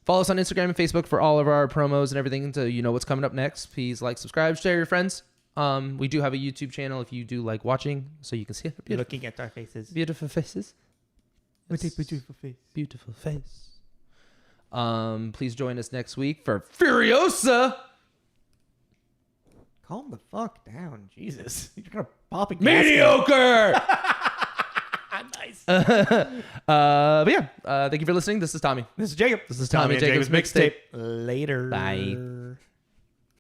Speaker 2: follow us on Instagram and Facebook for all of our promos and everything, so you know what's coming up next. Please like, subscribe, share your friends. We do have a YouTube channel if you do like watching, so you can see it.
Speaker 1: Looking at our faces.
Speaker 2: Beautiful faces.
Speaker 1: Beautiful face.
Speaker 2: Beautiful face. Please join us next week for Furiosa.
Speaker 1: Calm the fuck down, Jesus! You're gonna pop a
Speaker 2: Mediocre.
Speaker 1: Nice.
Speaker 2: But yeah, thank you for listening. This is Tommy.
Speaker 1: This is Jacob.
Speaker 2: This is Tommy and Jacob's Mixtape.
Speaker 1: Later.
Speaker 2: Bye.